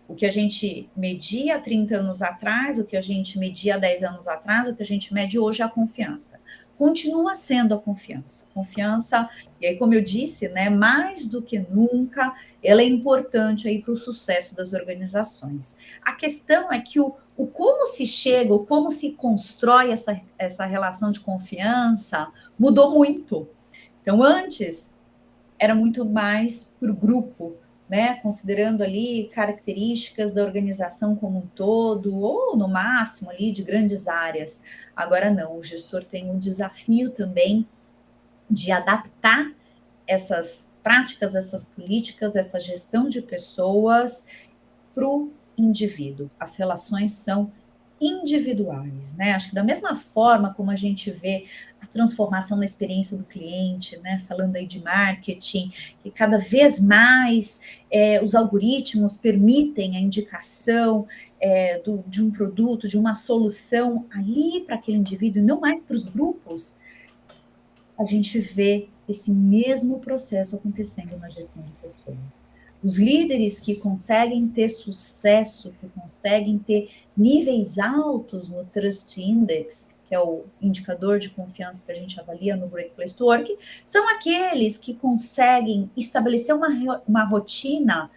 O que a gente media há 30 anos atrás, o que a gente media há 10 anos atrás, o que a gente mede hoje é a confiança. Continua sendo a confiança. Confiança, e aí, como eu disse, né, mais do que nunca, ela é importante aí para o sucesso das organizações. A questão é que o como se chega, o como se constrói essa relação de confiança mudou muito. Então, antes, era muito mais para o grupo, né? Considerando ali características da organização como um todo, ou no máximo ali de grandes áreas. Agora não, o gestor tem um desafio também de adaptar essas práticas, essas políticas, essa gestão de pessoas para o indivíduo. As relações são individuais, né? Acho que da mesma forma como a gente vê a transformação na experiência do cliente, né? Falando aí de marketing, que cada vez mais os algoritmos permitem a indicação de um produto, de uma solução ali para aquele indivíduo e não mais para os grupos, a gente vê esse mesmo processo acontecendo na gestão de pessoas. Os líderes que conseguem ter sucesso, que conseguem ter níveis altos no Trust Index, que é o indicador de confiança que a gente avalia no Great Place to Work, são aqueles que conseguem estabelecer uma rotina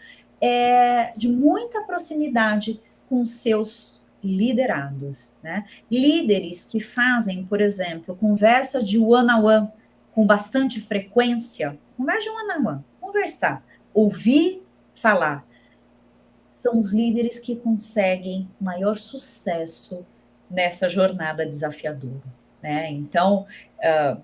de muita proximidade com seus liderados, né? Líderes que fazem, por exemplo, conversa de one-on-one com bastante frequência, conversa de one-on-one, conversar, ouvir, falar. são os líderes que conseguem maior sucesso nessa jornada desafiadora, né? Então, é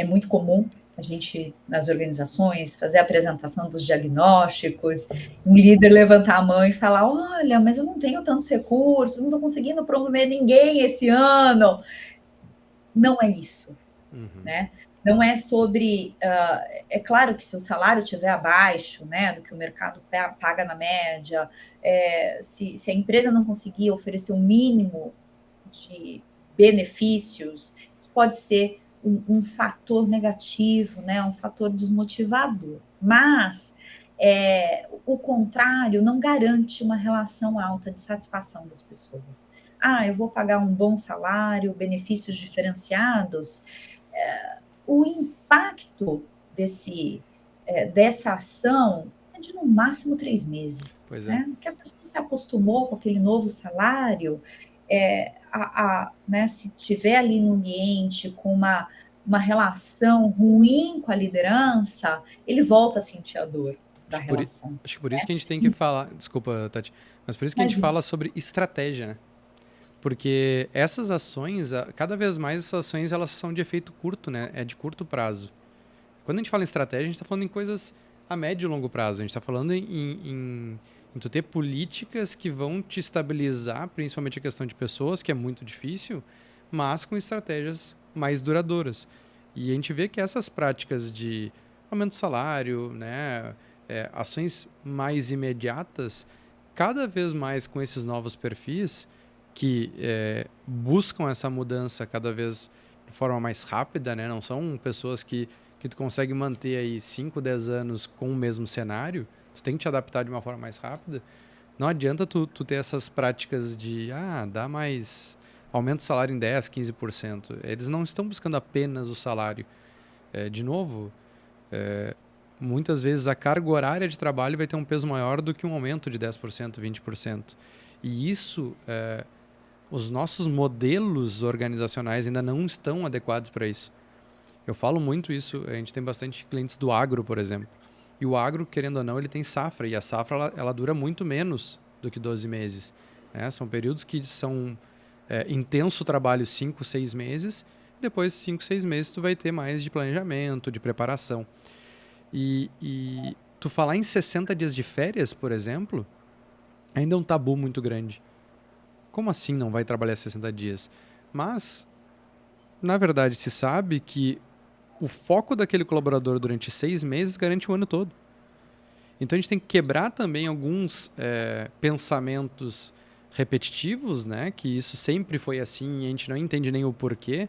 muito comum a gente, nas organizações, fazer a apresentação dos diagnósticos, um líder levantar a mão e falar, olha, mas eu não tenho tantos recursos, não estou conseguindo promover ninguém esse ano. Não é isso, né? Não é sobre... é claro que se o salário estiver abaixo, né, do que o mercado paga na média, se a empresa não conseguir oferecer um mínimo de benefícios, isso pode ser um fator negativo, né, um fator desmotivador. Mas o contrário não garante uma relação alta de satisfação das pessoas. Eu vou pagar um bom salário, benefícios diferenciados. O impacto dessa ação é de no máximo 3 meses. Pois né? Porque a pessoa se acostumou com aquele novo salário, né, se tiver ali no ambiente com uma relação ruim com a liderança, ele volta a sentir a dor da relação. Acho que por isso que a gente tem que falar... Desculpa, Tati. Mas por isso que a gente fala sobre estratégia, né? Porque essas ações, cada vez mais essas ações, elas são de efeito curto, né? É de curto prazo. Quando a gente fala em estratégia, a gente está falando em coisas a médio e longo prazo. A gente está falando em tu ter políticas que vão te estabilizar, principalmente a questão de pessoas, que é muito difícil, mas com estratégias mais duradouras. E a gente vê que essas práticas de aumento de salário, né? Ações mais imediatas, cada vez mais com esses novos perfis, que buscam essa mudança cada vez de forma mais rápida, né? Não são pessoas que tu consegue manter aí 5, 10 anos com o mesmo cenário, tu tem que te adaptar de uma forma mais rápida. Não adianta tu ter essas práticas de, dá mais, aumenta o salário em 10%, 15%. Eles não estão buscando apenas o salário. De novo, muitas vezes a carga horária de trabalho vai ter um peso maior do que um aumento de 10%, 20%. E isso... os nossos modelos organizacionais ainda não estão adequados para isso. Eu falo muito isso, a gente tem bastante clientes do agro, por exemplo. E o agro, querendo ou não, ele tem safra, e a safra ela dura muito menos do que 12 meses. Né? São períodos que são intenso trabalho 5, 6 meses, e depois de 5, 6 meses tu vai ter mais de planejamento, de preparação. E tu falar em 60 dias de férias, por exemplo, ainda é um tabu muito grande. Como assim não vai trabalhar 60 dias? Mas, na verdade, se sabe que o foco daquele colaborador durante 6 meses garante o ano todo. Então, a gente tem que quebrar também alguns pensamentos repetitivos, né? Que isso sempre foi assim e a gente não entende nem o porquê,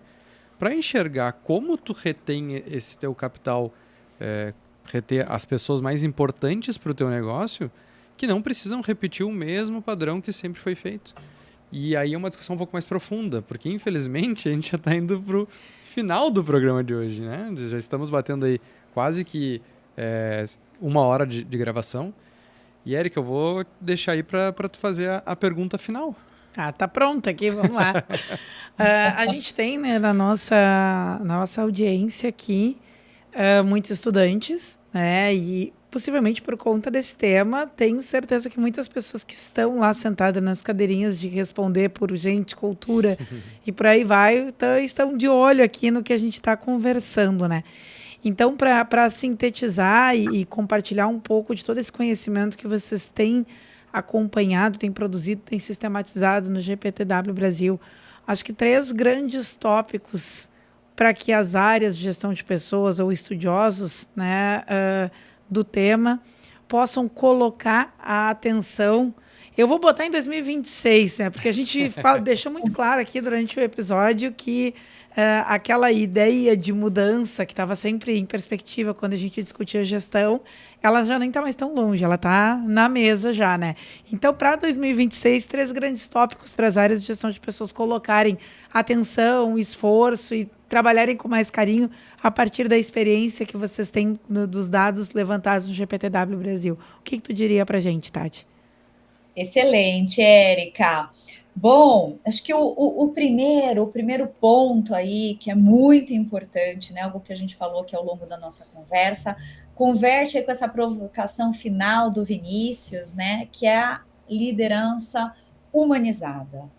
para enxergar como tu retém esse teu capital, reter as pessoas mais importantes para o teu negócio, que não precisam repetir o mesmo padrão que sempre foi feito. E aí é uma discussão um pouco mais profunda, porque infelizmente a gente já está indo para o final do programa de hoje, né? Já estamos batendo aí quase que 1 hora de gravação. E, Érica, eu vou deixar aí para tu fazer a pergunta final. Tá pronta aqui, vamos lá. A gente tem, né, na nossa audiência aqui muitos estudantes, né? E possivelmente por conta desse tema, tenho certeza que muitas pessoas que estão lá sentadas nas cadeirinhas de responder por gente, cultura e por aí vai, estão de olho aqui no que a gente está conversando, né? Então, para sintetizar e compartilhar um pouco de todo esse conhecimento que vocês têm acompanhado, têm produzido, têm sistematizado no GPTW Brasil, acho que 3 grandes tópicos para que as áreas de gestão de pessoas ou estudiosos, né, do tema possam colocar a atenção. Eu vou botar em 2026, né? Porque a gente deixou muito claro aqui durante o episódio que aquela ideia de mudança que estava sempre em perspectiva quando a gente discutia gestão, ela já nem está mais tão longe, ela está na mesa já, né? Então, para 2026, 3 grandes tópicos para as áreas de gestão de pessoas colocarem atenção, esforço e trabalharem com mais carinho a partir da experiência que vocês têm dos dados levantados no GPTW Brasil. O que tu diria para a gente, Tati? Excelente, Érica. Bom, acho que o primeiro ponto aí, que é muito importante, né, algo que a gente falou aqui ao longo da nossa conversa, converte aí com essa provocação final do Vinícius, né, que é a liderança humanizada.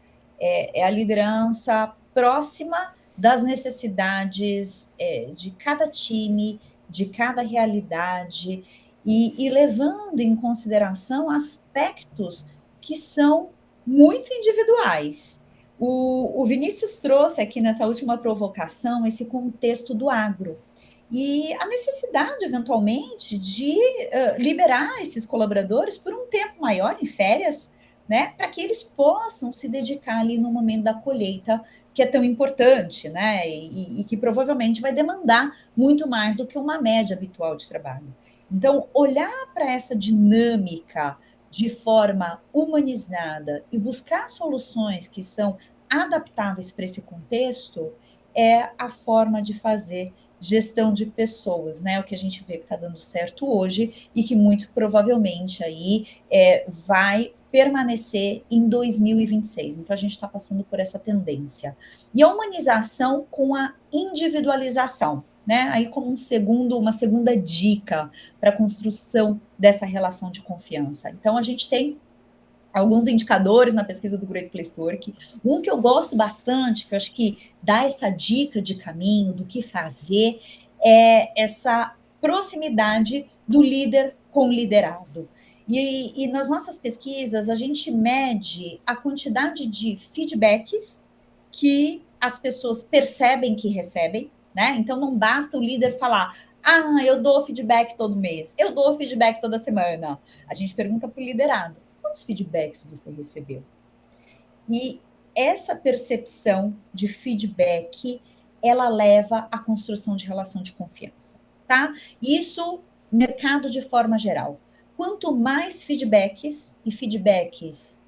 É a liderança próxima das necessidades de cada time, de cada realidade, e levando em consideração aspectos que são muito individuais. O Vinícius trouxe aqui nessa última provocação esse contexto do agro e a necessidade, eventualmente, de liberar esses colaboradores por um tempo maior em férias, né, para que eles possam se dedicar ali no momento da colheita, que é tão importante, né, e que provavelmente vai demandar muito mais do que uma média habitual de trabalho. Então, olhar para essa dinâmica de forma humanizada e buscar soluções que são adaptáveis para esse contexto é a forma de fazer gestão de pessoas, né? O que a gente vê que está dando certo hoje e que muito provavelmente aí vai permanecer em 2026. Então, a gente está passando por essa tendência. E a humanização com a individualização, né? Aí como uma segunda dica para a construção dessa relação de confiança. Então, a gente tem alguns indicadores na pesquisa do Great Place to Work. Um que eu gosto bastante, que eu acho que dá essa dica de caminho, do que fazer, é essa proximidade do líder com o liderado. E nas nossas pesquisas, a gente mede a quantidade de feedbacks que as pessoas percebem que recebem, né? Então, não basta o líder falar, eu dou feedback todo mês, eu dou feedback toda semana. A gente pergunta para o liderado, quantos feedbacks você recebeu? E essa percepção de feedback, ela leva à construção de relação de confiança, tá? Isso, mercado de forma geral. Quanto mais feedbacks,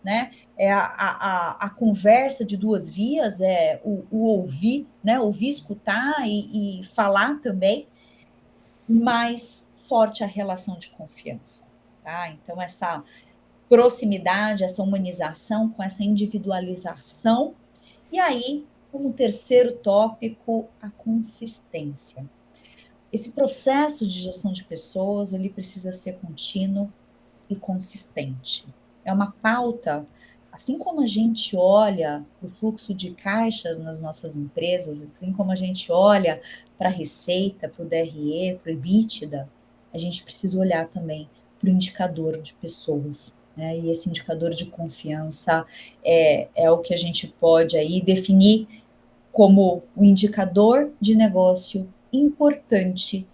né? A conversa de duas vias, o ouvir, né? Ouvir, escutar e falar também, mais forte a relação de confiança, tá? Então, essa proximidade, essa humanização com essa individualização. E aí, como terceiro tópico, a consistência. Esse processo de gestão de pessoas, ele precisa ser contínuo e consistente. É uma pauta, assim como a gente olha para o fluxo de caixa nas nossas empresas, assim como a gente olha para a receita, para o DRE, para o EBITDA, a gente precisa olhar também para o indicador de pessoas. Né? E esse indicador de confiança é o que a gente pode aí definir como o indicador de negócio importante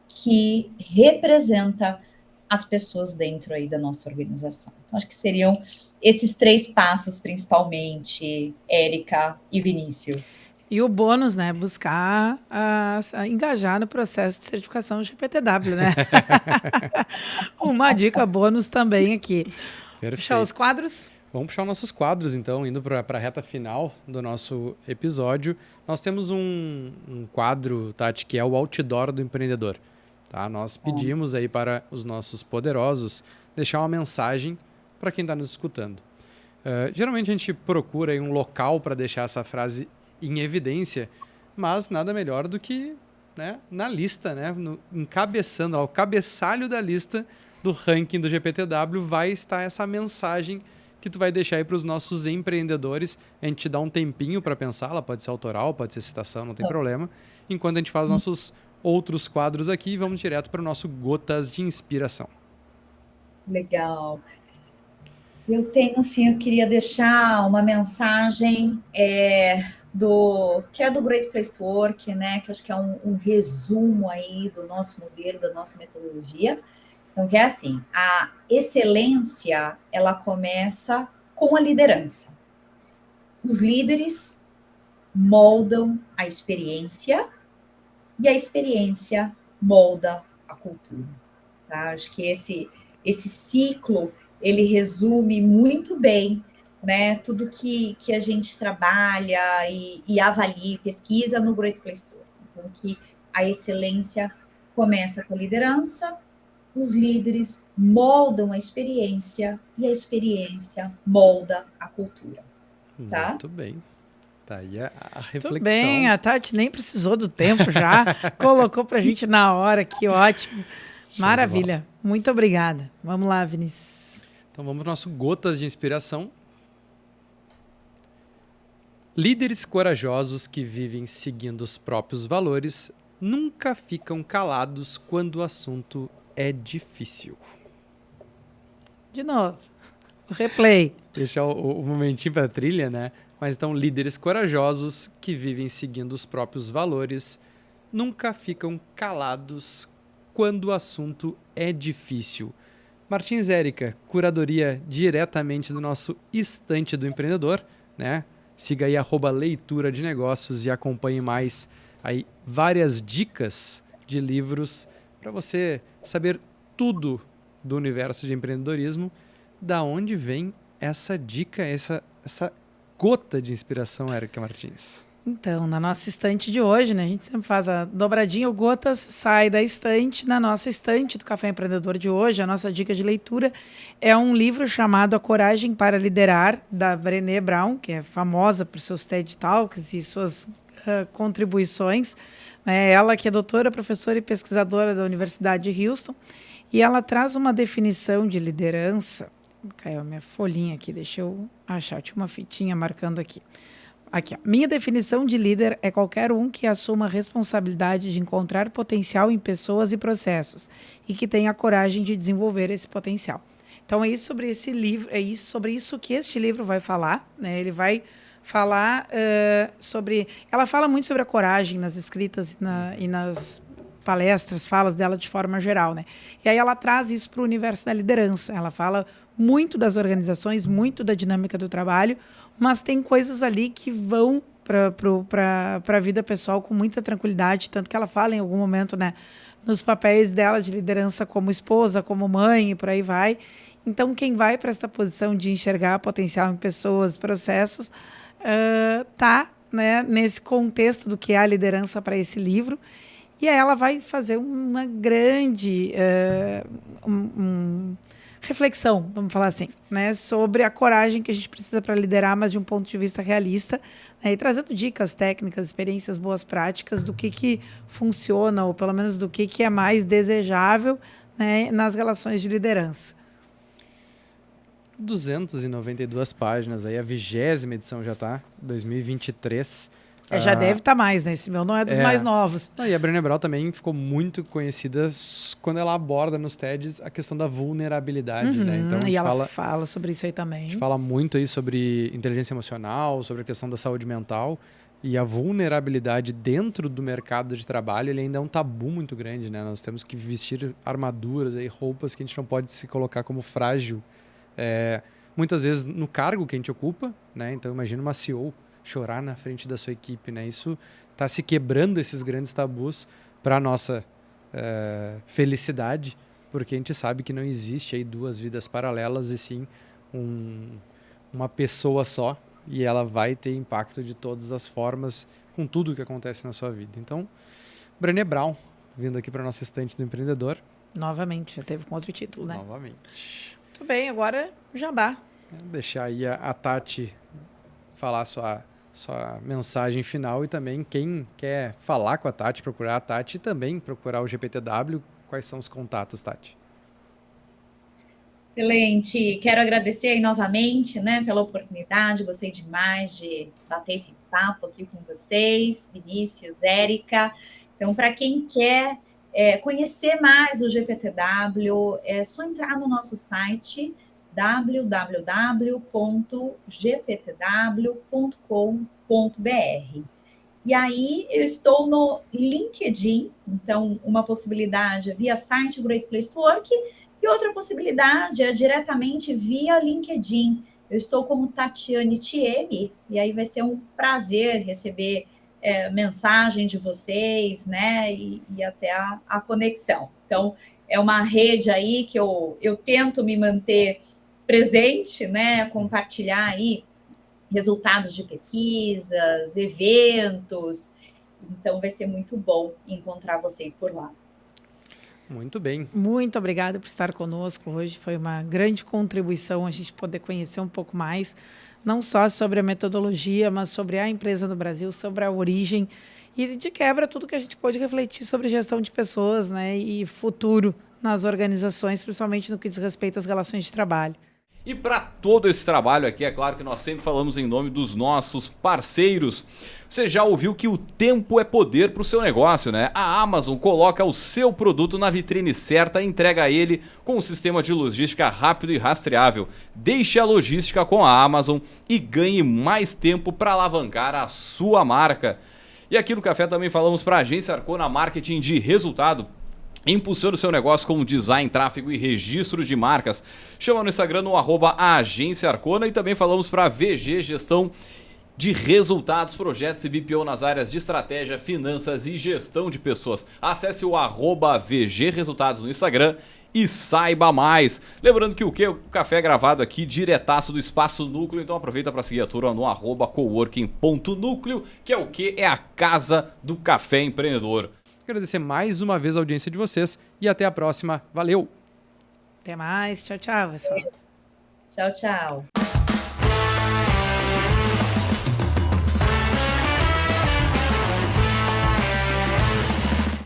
que representa as pessoas dentro aí da nossa organização. Então, acho que seriam esses 3 passos, principalmente, Érica e Vinícius. E o bônus, né? Buscar engajar no processo de certificação GPTW, né? Uma dica bônus também aqui. Perfeito. Puxar os quadros? Vamos puxar nossos quadros, então, indo para a reta final do nosso episódio. Nós temos um quadro, Tati, que é o outdoor do empreendedor. Tá? Nós pedimos aí para os nossos poderosos deixar uma mensagem para quem está nos escutando. Geralmente a gente procura aí um local para deixar essa frase em evidência, mas nada melhor do que, né, na lista, né, encabeçando, o cabeçalho da lista do ranking do GPTW vai estar essa mensagem que tu vai deixar aí para os nossos empreendedores. A gente dá um tempinho para pensar, ela pode ser autoral, pode ser citação, não tem problema. Enquanto a gente faz nossos outros quadros aqui, vamos direto para o nosso Gotas de Inspiração. Legal. Eu queria deixar uma mensagem que é do Great Place to Work, né? Que acho que é um resumo aí do nosso modelo, da nossa metodologia. Então, que é assim, a excelência, ela começa com a liderança. Os líderes moldam a experiência e a experiência molda a cultura. Tá? Acho que esse ciclo, ele resume muito bem, né, tudo que a gente trabalha e avalia, pesquisa no Great Place to Work. Então, que a excelência começa com a liderança, os líderes moldam a experiência e a experiência molda a cultura. Tá? Muito bem. Tá aí a reflexão. Tudo bem, a Tati nem precisou do tempo já, colocou pra gente na hora, que ótimo. Maravilha. Muito obrigada. Vamos lá, Vinícius. Então vamos para o nosso Gotas de Inspiração. Líderes corajosos que vivem seguindo os próprios valores nunca ficam calados quando o assunto é difícil. De novo. Replay. Deixar o momentinho para a trilha, né? Mas então, líderes corajosos que vivem seguindo os próprios valores nunca ficam calados quando o assunto é difícil. Martins Érica, curadoria diretamente do nosso Estante do Empreendedor, né? Siga aí @leitura de negócios e acompanhe mais aí várias dicas de livros para você saber tudo do universo de empreendedorismo. Da onde vem essa dica, essa gota de inspiração, Érica Martins? Então, na nossa estante de hoje, né, a gente sempre faz a dobradinha, o Gotas sai da estante. Na nossa estante do Café Empreendedor de hoje, a nossa dica de leitura é um livro chamado A Coragem para Liderar, da Brené Brown, que é famosa por seus TED Talks e suas contribuições. Ela que é doutora, professora e pesquisadora da Universidade de Houston, e ela traz uma definição de liderança. Caiu a minha folhinha aqui, deixa eu achar, tinha uma fitinha marcando aqui. Aqui, ó. Minha definição de líder é qualquer um que assuma a responsabilidade de encontrar potencial em pessoas e processos e que tenha a coragem de desenvolver esse potencial. Então, é isso sobre esse livro, sobre isso que este livro vai falar, né? Ele vai falar sobre... Ela fala muito sobre a coragem nas escritas e nas palestras, falas dela de forma geral, né? E aí ela traz isso para o universo da liderança. Ela fala muito das organizações, muito da dinâmica do trabalho, mas tem coisas ali que vão para a vida pessoal com muita tranquilidade, tanto que ela fala em algum momento, né, nos papéis dela de liderança como esposa, como mãe e por aí vai. Então, quem vai para essa posição de enxergar potencial em pessoas, processos, tá, né, nesse contexto do que é a liderança para esse livro. E aí ela vai fazer uma grande reflexão, vamos falar assim, né, sobre a coragem que a gente precisa para liderar, mas de um ponto de vista realista, né, e trazendo dicas técnicas, experiências, boas práticas do que funciona, ou pelo menos do que é mais desejável, né, nas relações de liderança. 292 páginas, aí a 20ª edição já está, 2023. Já deve estar mais, né? Esse meu não é dos mais novos. E a Brené Brown também ficou muito conhecida quando ela aborda nos TEDs a questão da vulnerabilidade, né? Então, e ela fala sobre isso aí também. A gente fala muito aí sobre inteligência emocional, sobre a questão da saúde mental, e a vulnerabilidade dentro do mercado de trabalho, ele ainda é um tabu muito grande, né? Nós temos que vestir armaduras, aí, roupas que a gente não pode se colocar como frágil. Muitas vezes no cargo que a gente ocupa, né? Então imagina uma CEO chorar na frente da sua equipe, né? Isso está se quebrando, esses grandes tabus, para a nossa felicidade, porque a gente sabe que não existe aí duas vidas paralelas e sim uma pessoa só, e ela vai ter impacto de todas as formas com tudo que acontece na sua vida. Então, Brené Brown, vindo aqui para a nossa estante do empreendedor. Novamente, já teve com outro título, né? Novamente. Muito bem, agora Jabá. Vou deixar aí a Tati falar sua mensagem final, e também quem quer falar com a Tati, procurar a Tati, e também procurar o GPTW. Quais são os contatos, Tati? Excelente. Quero agradecer aí novamente, né, pela oportunidade. Gostei demais de bater esse papo aqui com vocês, Vinícius, Érica. Então, para quem quer conhecer mais o GPTW, é só entrar no nosso site www.gptw.com.br. E aí eu estou no LinkedIn, então uma possibilidade é via site Great Place to Work, e outra possibilidade é diretamente via LinkedIn. Eu estou como Tatiane Thieme, e aí vai ser um prazer receber mensagem de vocês, né, e até a conexão. Então, é uma rede aí que eu tento me manter presente, né, compartilhar aí resultados de pesquisas, eventos. Então, vai ser muito bom encontrar vocês por lá. Muito bem. Muito obrigada por estar conosco hoje. Foi uma grande contribuição a gente poder conhecer um pouco mais, não só sobre a metodologia, mas sobre a empresa no Brasil, sobre a origem e, de quebra, tudo que a gente pôde refletir sobre gestão de pessoas, né, e futuro nas organizações, principalmente no que diz respeito às relações de trabalho. E para todo esse trabalho aqui, é claro que nós sempre falamos em nome dos nossos parceiros. Você já ouviu que o tempo é poder para o seu negócio, né? A Amazon coloca o seu produto na vitrine certa e entrega ele com um sistema de logística rápido e rastreável. Deixe a logística com a Amazon e ganhe mais tempo para alavancar a sua marca. E aqui no Café também falamos para a Agência Arcona Marketing de Resultado. Impulsione o seu negócio com design, tráfego e registro de marcas. Chama no Instagram no @Agência Arcona e também falamos para VG Gestão de Resultados, projetos e BPO nas áreas de estratégia, finanças e gestão de pessoas. Acesse o @VG Resultados no Instagram e saiba mais. Lembrando que o café é gravado aqui diretaço do Espaço Núcleo, então aproveita para seguir a turma no @coworking.núcleo, que é o que? É a casa do café empreendedor. Agradecer mais uma vez a audiência de vocês e até a próxima. Valeu! Até mais. Tchau, tchau, pessoal. Tchau, tchau.